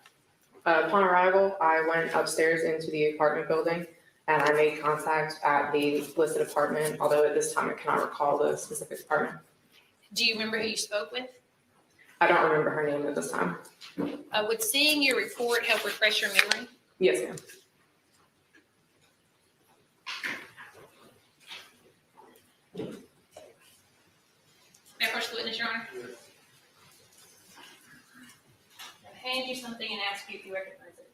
Upon arrival, I went upstairs into the apartment building and I made contact at the listed apartment, although at this time I cannot recall the specific apartment. Do you remember who you spoke with? I don't remember her name at this time. Would seeing your report help refresh your memory? Yes, ma'am. May I first witness, Your Honor? I'll hand you something and ask you if you recognize it.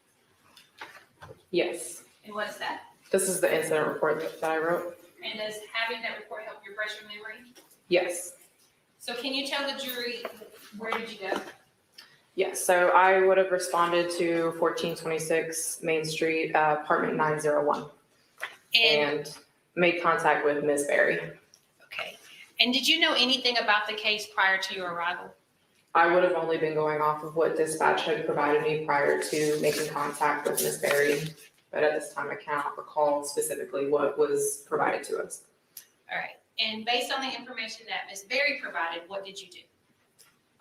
Yes. And what is that? This is the incident report that I wrote. And does having that report help you refresh your memory? Yes. So can you tell the jury, where did you go? Yes, so I would have responded to 1426 Main Street, apartment 901, and made contact with Ms. Berry. Okay. And did you know anything about the case prior to your arrival? I would have only been going off of what dispatch had provided me prior to making contact with Ms. Berry, but at this time I cannot recall specifically what was provided to us. All right. And based on the information that Ms. Berry provided, what did you do?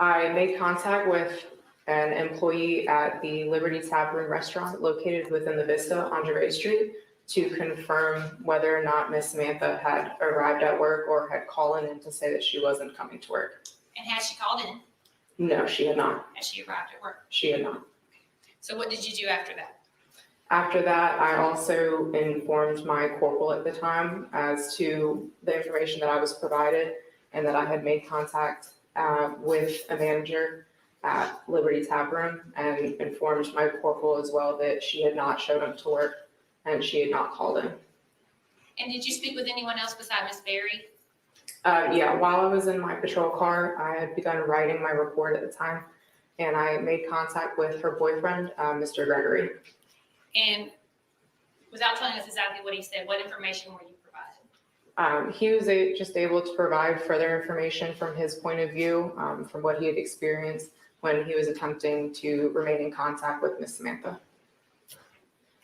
I made contact with an employee at the Liberty Tap Room restaurant located within the Vista on Gervais Street to confirm whether or not Miss Samantha had arrived at work or had called in to say that she wasn't coming to work. And has she called in? No, she had not. Has she arrived at work? She had not. So what did you do after that? After that, I also informed my corporal at the time as to the information that I was provided and that I had made contact with a manager at Liberty Tap Room and informed my corporal as well that she had not showed up to work and she had not called in. And did you speak with anyone else besides Ms. Berry? Yeah, while I was in my patrol car, I had begun writing my report at the time and I made contact with her boyfriend, Mr. Gregory. And without telling us exactly what he said, what information were you provided? He was just able to provide further information from his point of view, from what he had experienced when he was attempting to remain in contact with Miss Samantha.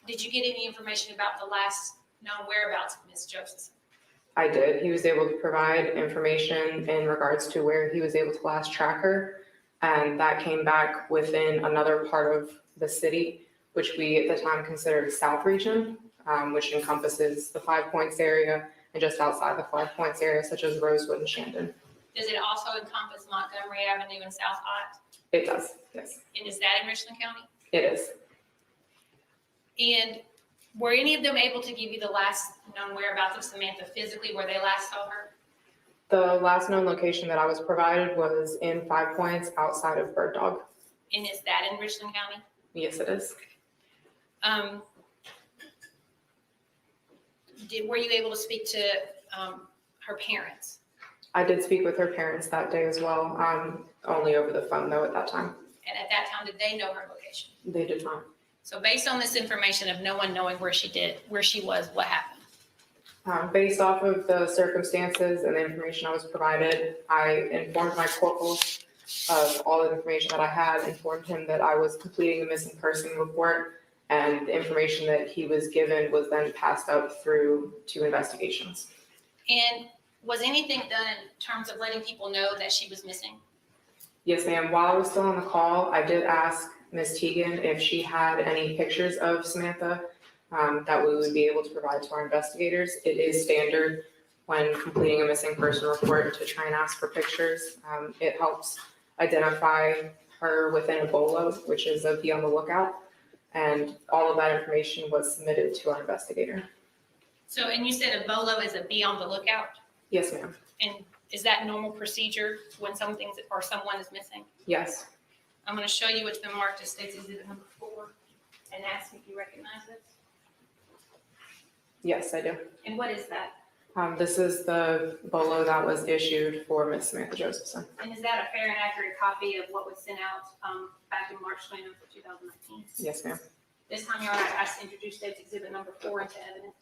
Did you get any information about the last known whereabouts of Ms. Josephson? I did. He was able to provide information in regards to where he was able to last track her, and that came back within another part of the city, which we at the time considered South Region, which encompasses the 5 Points area and just outside the 5 Points area, such as Rosewood and Shandon. Does it also encompass Montgomery Avenue and South High? It does, yes, And is that in Richland County? it is. And were any of them able to give you the last known whereabouts of Samantha physically, where they last saw her? The last known location that I was provided was in 5 Points outside of Bird Dog. And is that in Richland County? Yes, it is. Were you able to speak to her parents? I did speak with her parents that day as well, only over the phone though at that time. And at that time, did they know her location? They did not. So based on this information of no one knowing where she was, what happened? Based off of the circumstances and the information I was provided, I informed my corporal of all the information that I had, informed him that I was completing a missing person report, and the information that he was given was then passed up through to investigations. And was anything done in terms of letting people know that she was missing? Yes, ma'am. While I was still on the call, I did ask Ms. Teagan if she had any pictures of Samantha that we would be able to provide to our investigators. It is standard when completing a missing person report to try and ask for pictures. It helps identify her within a BOLO, which is a be on the lookout. And all of that information was submitted to our investigator. So, and you said a BOLO is a be on the lookout? Yes, ma'am. And is that normal procedure when something or someone is missing? Yes. I'm going to show you what's been marked as State's Exhibit number 4 and ask if you recognize it. Yes, I do. And what is that? This is the BOLO that was issued for Ms. Samantha Josephson. And is that a fair and accurate copy of what was sent out back in March 29th of 2019? Yes, ma'am. This time, Your Honor, I ask to introduce State's Exhibit number 4 into evidence.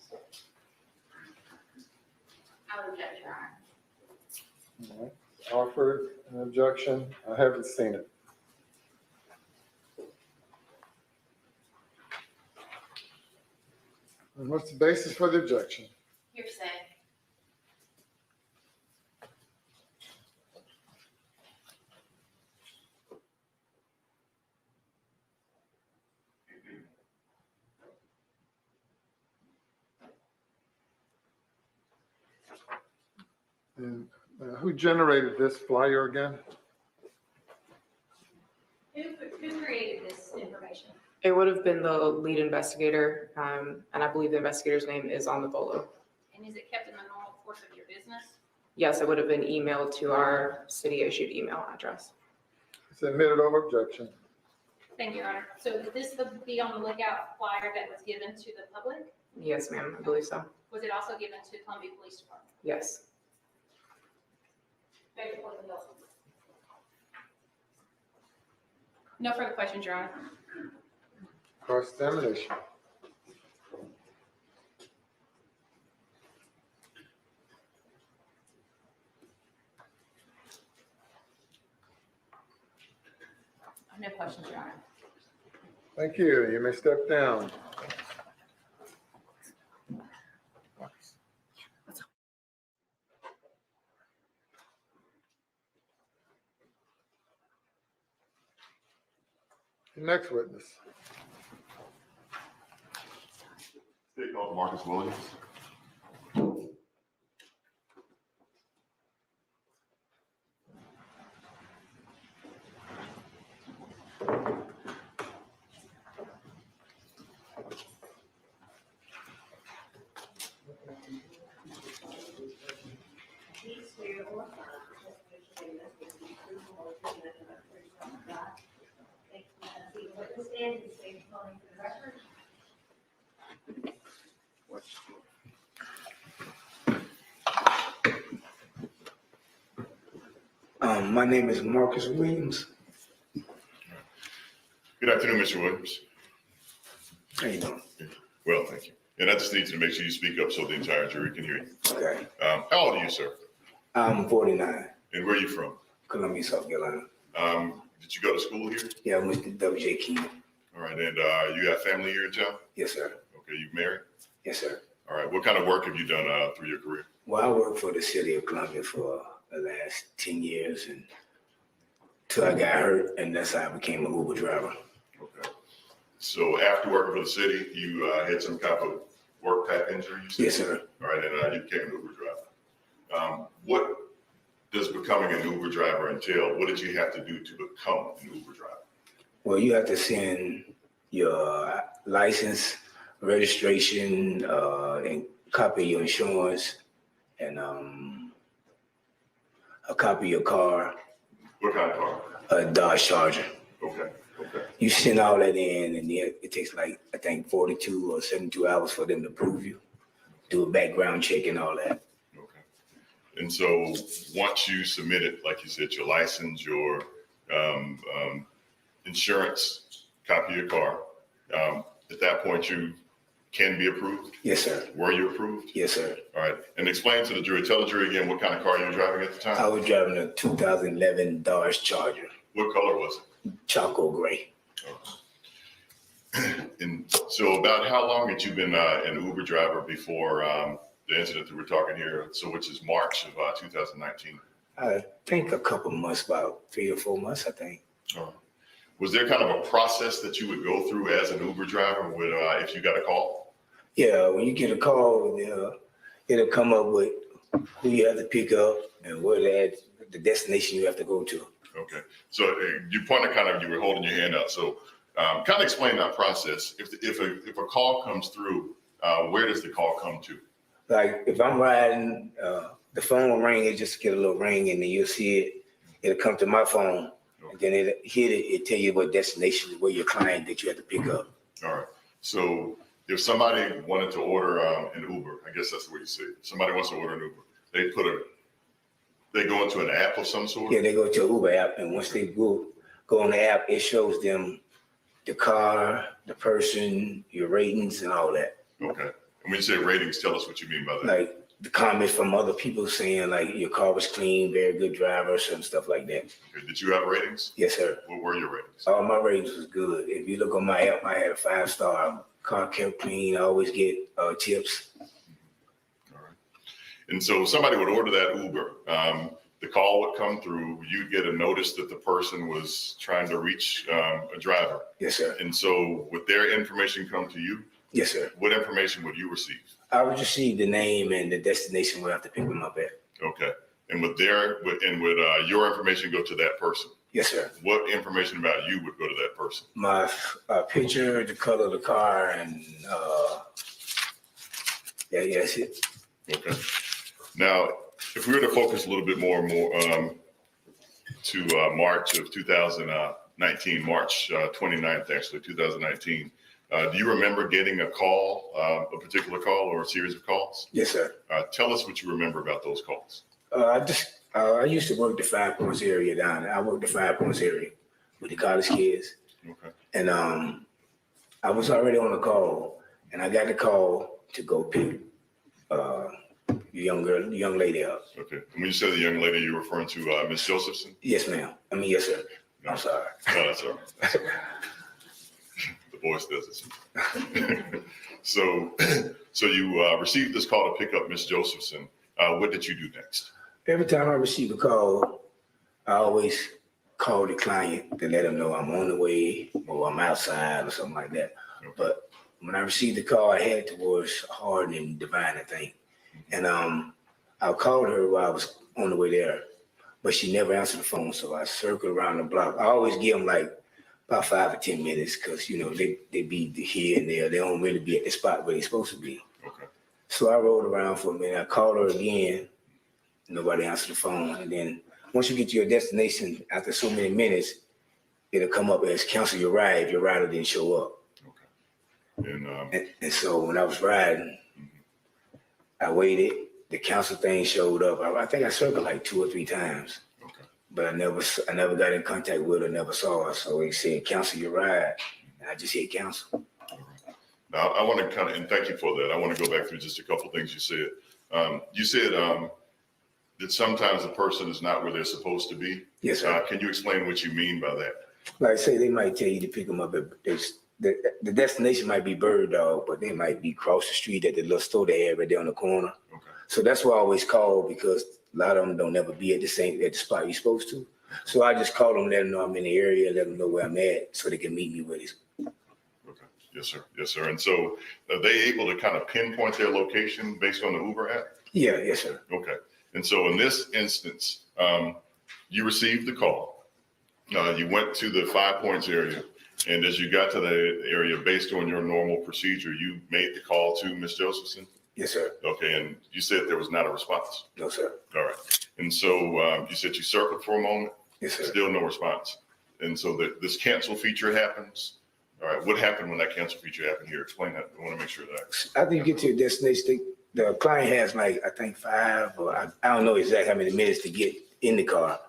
I would object, Your Honor. All right. Offered an objection. I haven't seen it. And what's the basis for the objection? Hearsay. And who generated this flyer again? It would have been the lead investigator, and I believe the investigator's name is on the bolo. And is it kept in the normal course of your business? Yes, it would have been emailed to our city-issued email address. It's admitted over objection. Thank you, Your Honor. So would this be on the lookout flyer that was given to the public? Yes, ma'am, I believe so. Was it also given to Columbia Police Department? Yes. Thank you for the note. No further questions, Your Honor. Cross-examination. No questions, Your Honor. Thank you. You may step down. The next witness. State called Marcus Williams. Please swear or affirm that the testimony you give will be true, the whole truth, and nothing but the truth, so help you God. Thank you. Proceed with witness stand and state your full name for the record. My name is Marcus Williams. Good afternoon, Mr. Williams. How you doing? Well, thank you. And I just need to make sure you speak up so the entire jury can hear you. Okay. How old are you, sir? I'm 49, And where are you from? Columbia, South Carolina. Did you go to school here? Yeah, I went to W.J. King. All right, and you got family here in town? Yes, sir. Okay, you married? Yes, sir. All right, what kind of work have you done through your career? Well, I worked for the city of Columbia for the last 10 years and till I got hurt, and that's how I became an Uber driver. Okay. So after working for the city, you had some type of work type injury, you said? Yes, sir. All right, and you became an Uber driver. What does becoming an Uber driver entail? What did you have to do to become an Uber driver? Well, you have to send your license, registration, and copy of your insurance, and a copy of your car, What kind of car? a Dodge Charger. Okay, okay, You send all that in, and then it takes like, I think, 42 or 72 hours for them to approve you, do a background check and all that. okay. And so once you submit it, like you said, your license, your insurance, copy of your car, at that point you can be approved? Yes, sir. Were you approved? Yes, sir. All right, and explain to the jury, tell the jury again what kind of car you were driving at the I time? was driving a 2011 Dodge Charger, What color was it? charcoal gray. And so about how long had you been an Uber driver before the incident that we're talking here, so which is March of 2019? I think a couple months, about 3 or 4 months, I think. Was there kind of a process that you would go through as an Uber driver with, if you got a call? Yeah, when you get a call, it'll come up with who you have to pick up and where the destination you have to go to. Okay, so you pointed kind of, you were holding your hand out. So kind of explain that process. If a call comes through, where does the call come to? Like if I'm riding, the phone will ring, it just get a little ring and then you'll see it. It'll come to my phone and then it hit it, it tell you what destination, where your client that you have to pick up. All right, so if somebody wanted to order an Uber, I guess that's the way you say it. Somebody wants to order an Uber, they go into an app of some sort? Yeah, they go to an Uber app, and once they go on the app, it shows them the car, the person, your ratings, and all that. Okay. And when you say ratings, tell us what you mean by that. Like the comments from other people saying like your car was clean, very good driver, some stuff like that. Okay. Did you have ratings? Yes, sir. What were your ratings? All my ratings was good. If you look on my app, I had a 5-star. Car kept clean. I always get tips. All right. And so somebody would order that Uber. The call would come through. You'd get a notice that the person was trying to reach a driver. Yes, sir. And so would their information come to you? Yes, sir. What information would you receive? I would just see the name and the destination where I have to pick them up at. Okay. And would your information go to that person? Yes, sir. What information about you would go to that person? My picture, the color of the car, and yeah, that's it. Okay. Now, if we were to focus a little bit more to March of 2019, March 29th, actually, 2019, do you remember getting a call, a particular call or a series of calls? Yes, sir. Tell us what you remember about those calls. I used to work the 5 Points area down there. I worked the 5 Points area with the college kids. Okay. And I was already on the call, and I got the call to go pick the young lady up. Okay. And when you said the young lady, you're referring to Miss Josephson? Yes, ma'am. I mean, yes, sir. No. I'm sorry. No, that's all right. That's all right. The voice does it. So you received this call to pick up Miss Josephson. What did you do next? Every time I receive a call, I always call the client to let them know I'm on the way or I'm outside or something like that. Okay. But when I received the call, I headed towards Hardin and Divine, I think. And I called her while I was on the way there, but she never answered the phone. So I circled around the block. I always give them like about 5 or 10 minutes because, you know, they be here and there. They don't really be at the spot where they're supposed to be. Okay. So I rode around for a minute. I called her again. Nobody answered the phone. And then once you get to your destination, after so many minutes, it'll come up as cancel your ride if your rider didn't show up. Okay. And so when I was riding, I waited. The cancel thing showed up. I think I circled like 2 or 3 times. Okay. But I never got in contact with her, never saw her. So he said, cancel your ride. And I just hit cancel. All right. Now, I want to and thank you for that. I want to go back through just a couple of things you said. You said that sometimes a person is not where they're supposed to be. Yes, sir. Can you explain what you mean by that? Like I say, they might tell you to pick them up at the destination might be Bird Dog, but they might be across the street at the little store they have right there on the corner. Okay. So that's why I always call, because a lot of them don't ever be at the spot you're supposed to. So I just call them, let them know I'm in the area, let them know where I'm at, so they can meet me with it. Okay. Yes, sir. Yes, sir. And so are they able to kind of pinpoint their location based on the Uber app? Yeah, yes, sir. Okay. And so in this instance, you received the call. You went to the 5 Points area. And as you got to the area, based on your normal procedure, you made the call to Miss Josephson? Yes, sir. Okay. And you said there was not a response? No, sir. All right. And so you said you circled for a moment? Yes, sir. Still no response. And so this cancel feature happens. All right. What happened when that cancel feature happened here? Explain that. I want to make sure that. After you get to your destination, the client has like, I think 5 or I don't know exactly how many minutes to get in the car.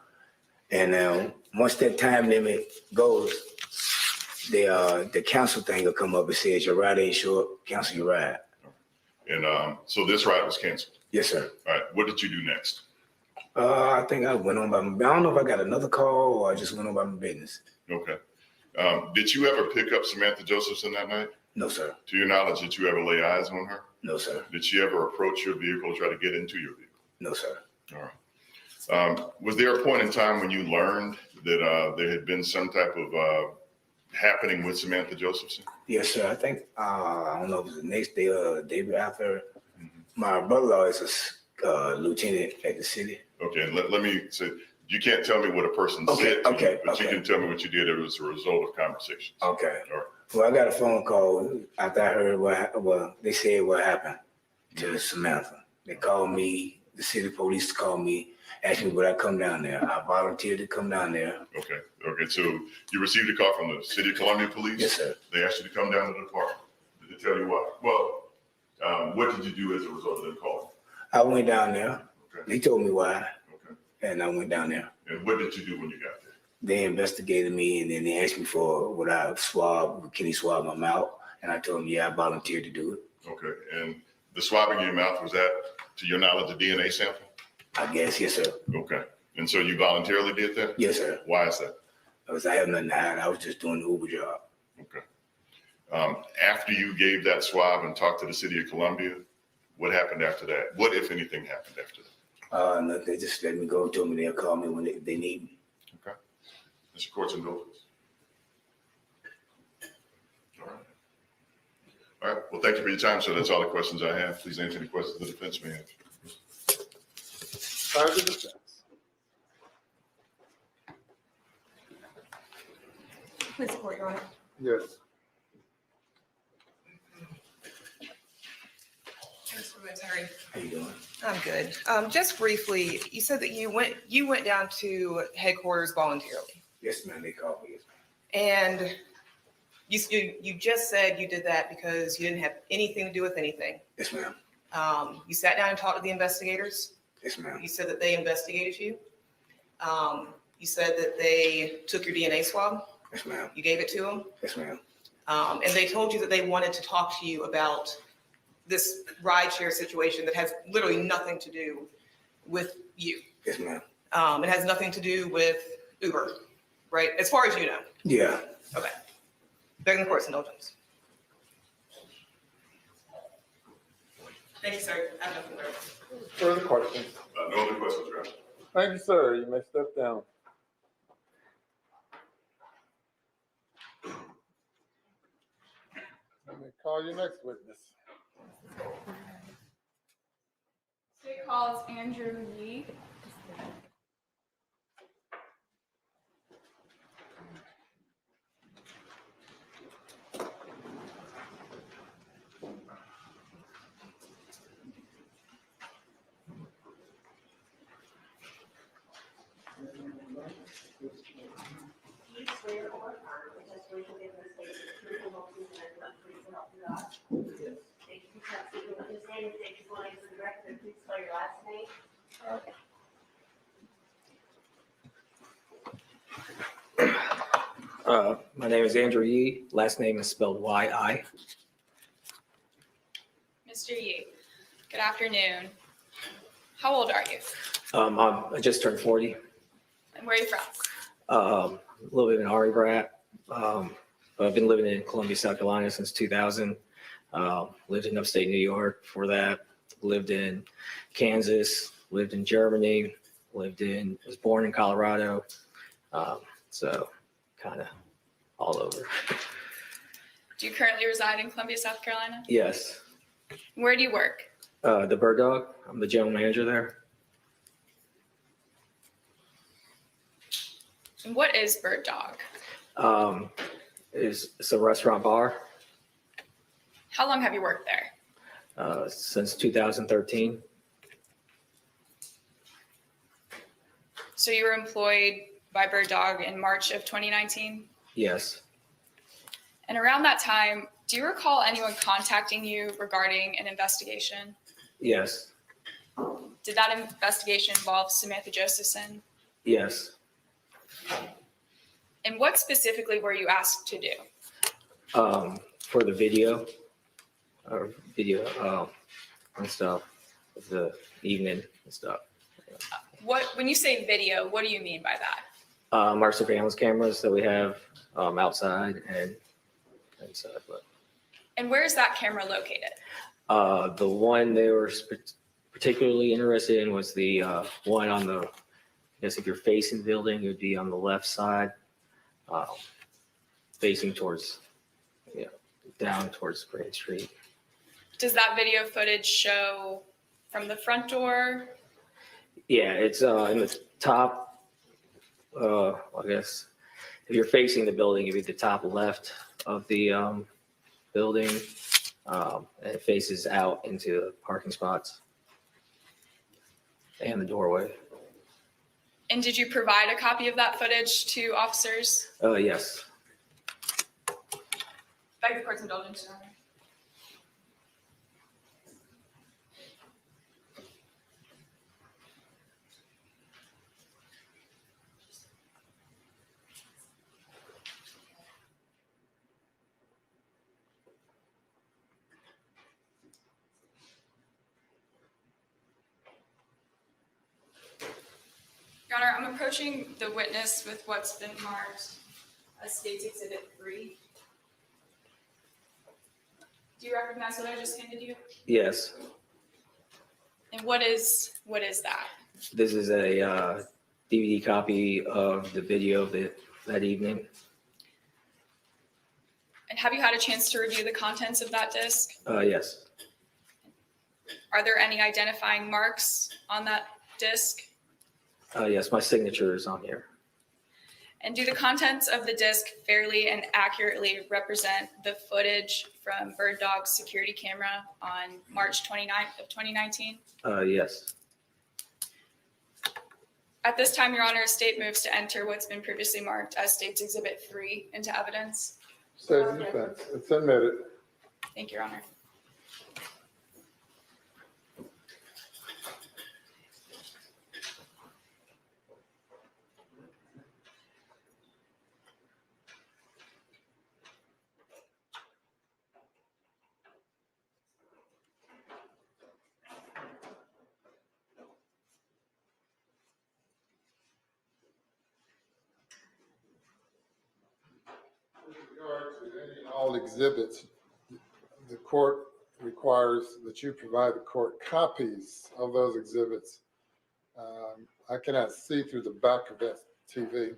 And once that time limit goes, the cancel thing will come up. It says your ride ain't show up, cancel your ride. And so this ride was canceled. Yes, sir. All right. What did you do next? I think I went on by my, I don't know if I got another call or I just went on by my business. Okay. Did you ever pick up Samantha Josephson that night? No, sir. To your knowledge, did you ever lay eyes on her? No, sir. Did she ever approach your vehicle or try to get into your vehicle? No, sir. All right. Was there a point in time when you learned that there had been some type of happening with Samantha Josephson? Yes, sir. I think, I don't know if it was the next day or the day after. My brother-in-law is a lieutenant at the city. Okay. And let me say, you can't tell me what a person Okay, said to okay, you, but okay. you can tell me what you did as a result of conversations. Okay. All right. Well, I got a phone call after I heard they said what happened to Samantha. They called me, the city police called me, asked me would I come down there. I volunteered to come down there. Okay. Okay. So you received a call from the City of Columbia Police? Yes, sir. They asked you to come down to the department. Did they tell you what? Well, what did you do as a result of them calling? I went down there. Okay. They told me why, Okay. and I went down there. And what did you do when you got there? They investigated me, and then they asked me for would I swab, can he swab my mouth? And I told them, yeah, I volunteered to do it. Okay. And the swabbing in your mouth, was that, to your knowledge, a DNA sample? I guess, yes, sir. Okay. And so you voluntarily did that? Yes, sir. Why is that? Because I have nothing to hide. I was just doing the Uber job. Okay. After you gave that swab and talked to the City of Columbia, what happened after that? What, if anything, happened after that? No, they just let me go, told me they'll call me when they need me. Okay. Mr. Court's indulgence. All right. All right. Well, thank you for your time, sir. That's all the questions I have. Please answer any questions the defense may have. Side of the defense. Please support, Your Honor. Yes. Mr. Materi. How you doing? I'm good. Just briefly, you said that you went down to headquarters voluntarily. Yes, ma'am, they called me. And you just said you did that because you didn't have anything to do with anything. Yes, ma'am. You sat down and talked to the investigators. Yes, ma'am. You said that they investigated you. You said that they took your DNA swab. Yes, ma'am. You gave it to them. Yes, ma'am. And they told you that they wanted to talk to you about this rideshare situation that has literally nothing to do with you. Yes, ma'am. It has nothing to do with Uber, right? As far as you know. Yeah. Okay. Begging the court's indulgence. Thank you, sir. I have nothing further. Further questions? No other questions, Your Honor. Thank you, sir. You may step down. Let me call your next witness. State calls Andrew Yee. Do you swear or affirm the testimony you give in this case is the truth, the whole truth, and nothing but the truth, so help you God? Yes. Thank you. Please have a seat. With this name, state your full name for the record, and please spell your last name. My name is Andrew Yee. Last name is spelled Y-I. Mr. Yee, good afternoon. How old are you? I just turned 40. And where are you from? A little bit of an Ari brat. But I've been living in Columbia, South Carolina since 2000. Lived in upstate New York before that. Lived in Kansas. Lived in Germany. Was born in Colorado. So kind of all over. Do you currently reside in Columbia, South Carolina? Yes. Where do you work? The Bird Dog. I'm the general manager there. And what is Bird Dog? It's a restaurant bar How long have you worked there? since 2013. So you were employed by Bird Dog in March of 2019? Yes. And around that time, do you recall anyone contacting you regarding an investigation? Yes. Did that investigation involve Samantha Josephson? Yes. And what specifically were you asked to do? For the video and stuff of the evening and stuff. When you say video, what do you mean by that? Our surveillance cameras that we have outside and stuff. But And where is that camera located? the one they were particularly interested in was the one on the, I guess if you're facing the building, it would be on the left side, facing towards, down towards Green Street. Does that video footage show from the front door? Yeah, it's in the top, I guess, if you're facing the building, it'd be the top left of the building. And it faces out into the parking spots and the doorway. And did you provide a copy of that footage to officers? Yes. Beg the court's indulgence, Your Honor. Your Honor, I'm approaching the witness with what's been marked as State's Exhibit 3. Do you recognize what I just handed you? Yes. And what is that? This is a DVD copy of the video of that evening. And have you had a chance to review the contents of that disc? Yes. Are there any identifying marks on that disc? Yes, my signature is on here. And do the contents of the disc fairly and accurately represent the footage from Bird Dog's security camera on March 29th of 2019? Yes. At this time, Your Honor, state moves to enter what's been previously marked as State's Exhibit 3 into evidence. State's defense, it's admitted. Thank you, Your Honor. With regard to any and all exhibits, the court requires that you provide the court copies of those exhibits. I cannot see through the back of that TV.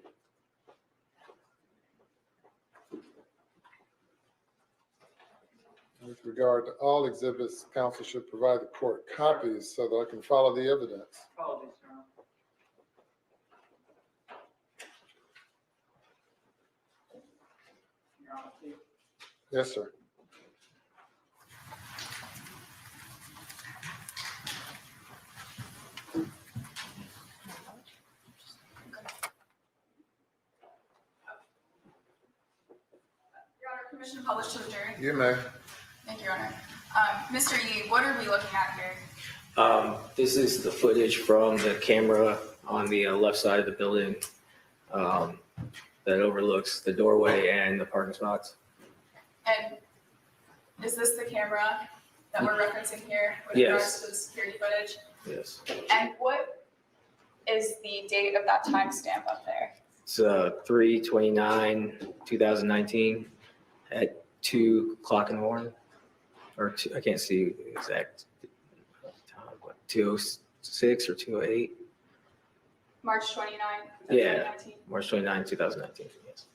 With regard to all exhibits, counsel should provide the court copies so that I can follow the evidence. Apologies, Your Honor. Your Honor, please. Yes, sir. Your Honor, permission to publish to the jury. You may. Thank you, Your Honor. Mr. Yee, what are we looking at here? This is the footage from the camera on the left side of the building that overlooks the doorway and the parking spots. And is this the camera that we're referencing here with Yes. regards to the security footage? Yes. And what is the date of that timestamp up there? It's 3/29/2019 at 2:00 in the morning. Or I can't see the exact time, what, 2:06 or 2:08? March 29th, Yeah. 2019? March 29, 2019, yes.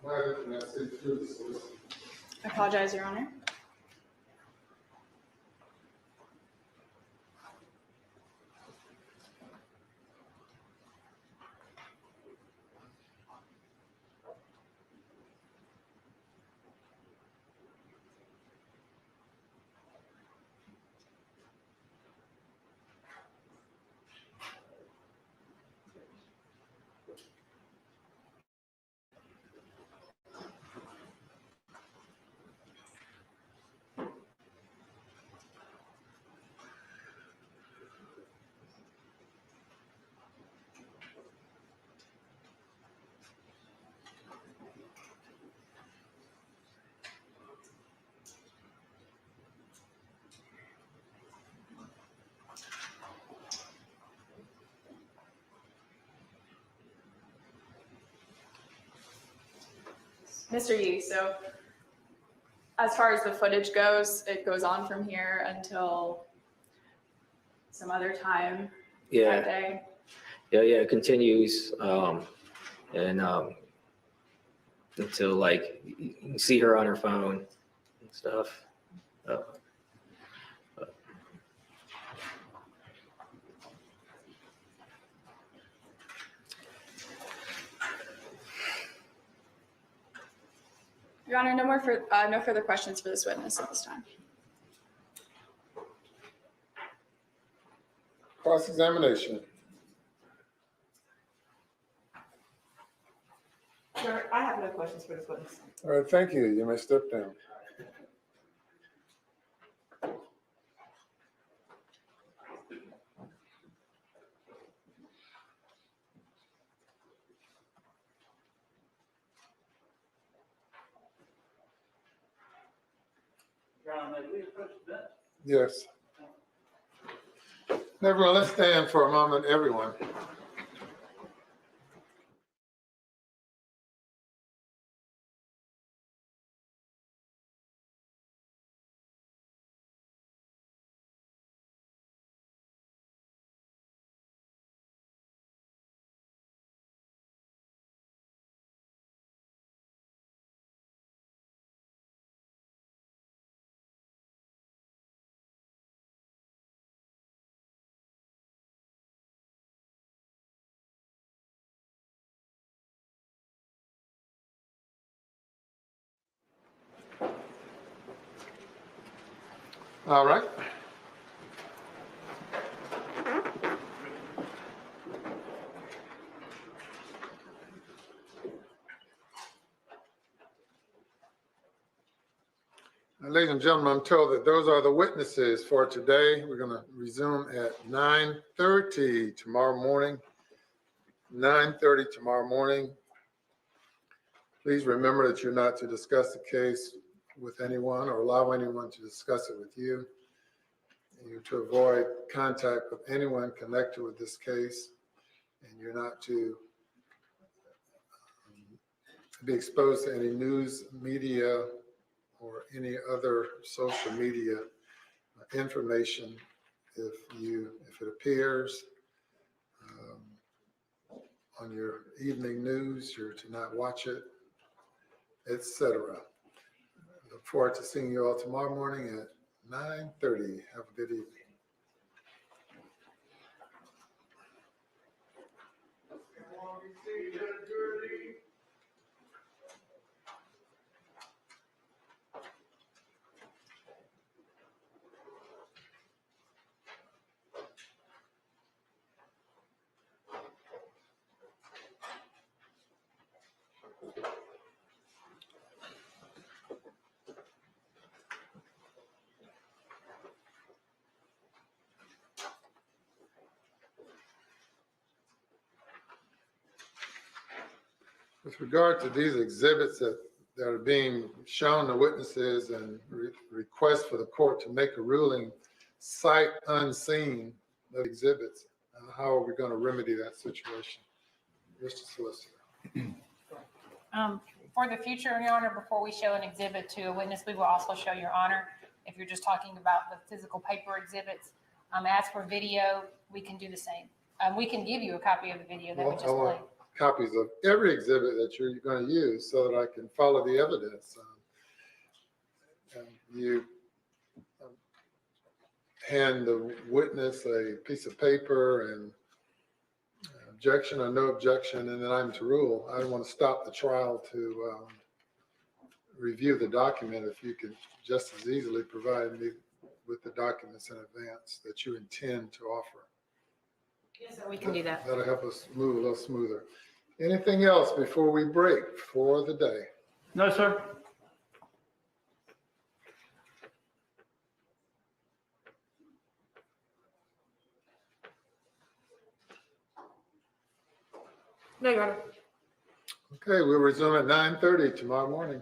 Why didn't I see through the solicitor? I apologize, Your Honor. Mr. Yee, so as far as the footage goes, it goes on from here until some other time that Yeah, day? yeah, it continues, and until like you can see her on her phone and stuff. Your Honor, no further questions for this witness at this time. Cross-examination. Sir, I have no questions for this witness. All right, thank you. You may step down. Yes. Everyone, let's stand for a moment, everyone. All right. Ladies and gentlemen, I'm told that those are the witnesses for today. We're going to resume at 9:30 tomorrow morning. 9:30 tomorrow morning. Please remember that you're not to discuss the case with anyone or allow anyone to discuss it with you. You're to avoid contact with anyone connected with this case, and you're not to be exposed to any news, media, or any other social media information if it appears on your evening news, you're to not watch it, etc. Look forward to seeing you all tomorrow morning at 9:30. Have a good evening. With regard to these exhibits that are being shown to witnesses and requests for the court to make a ruling sight unseen of exhibits, how are we going to remedy that situation? Mr. Solicitor. For the future, Your Honor, before we show an exhibit to a witness, we will also show Your Honor, if you're just talking about the physical paper exhibits. As for video, we can do the same. We can give you a copy of the video that we just played. Copies of every exhibit that you're going to use so that I can follow the evidence. You hand the witness a piece of paper and objection or no objection, and then I'm to rule. I don't want to stop the trial to review the document if you could just as easily provide me with the documents in advance that you intend to offer. Yes, sir, we can do that. That'll help us move a little smoother. Anything else before we break for the day? No, sir. No, Your Honor. Okay, we'll resume at 9:30 tomorrow morning.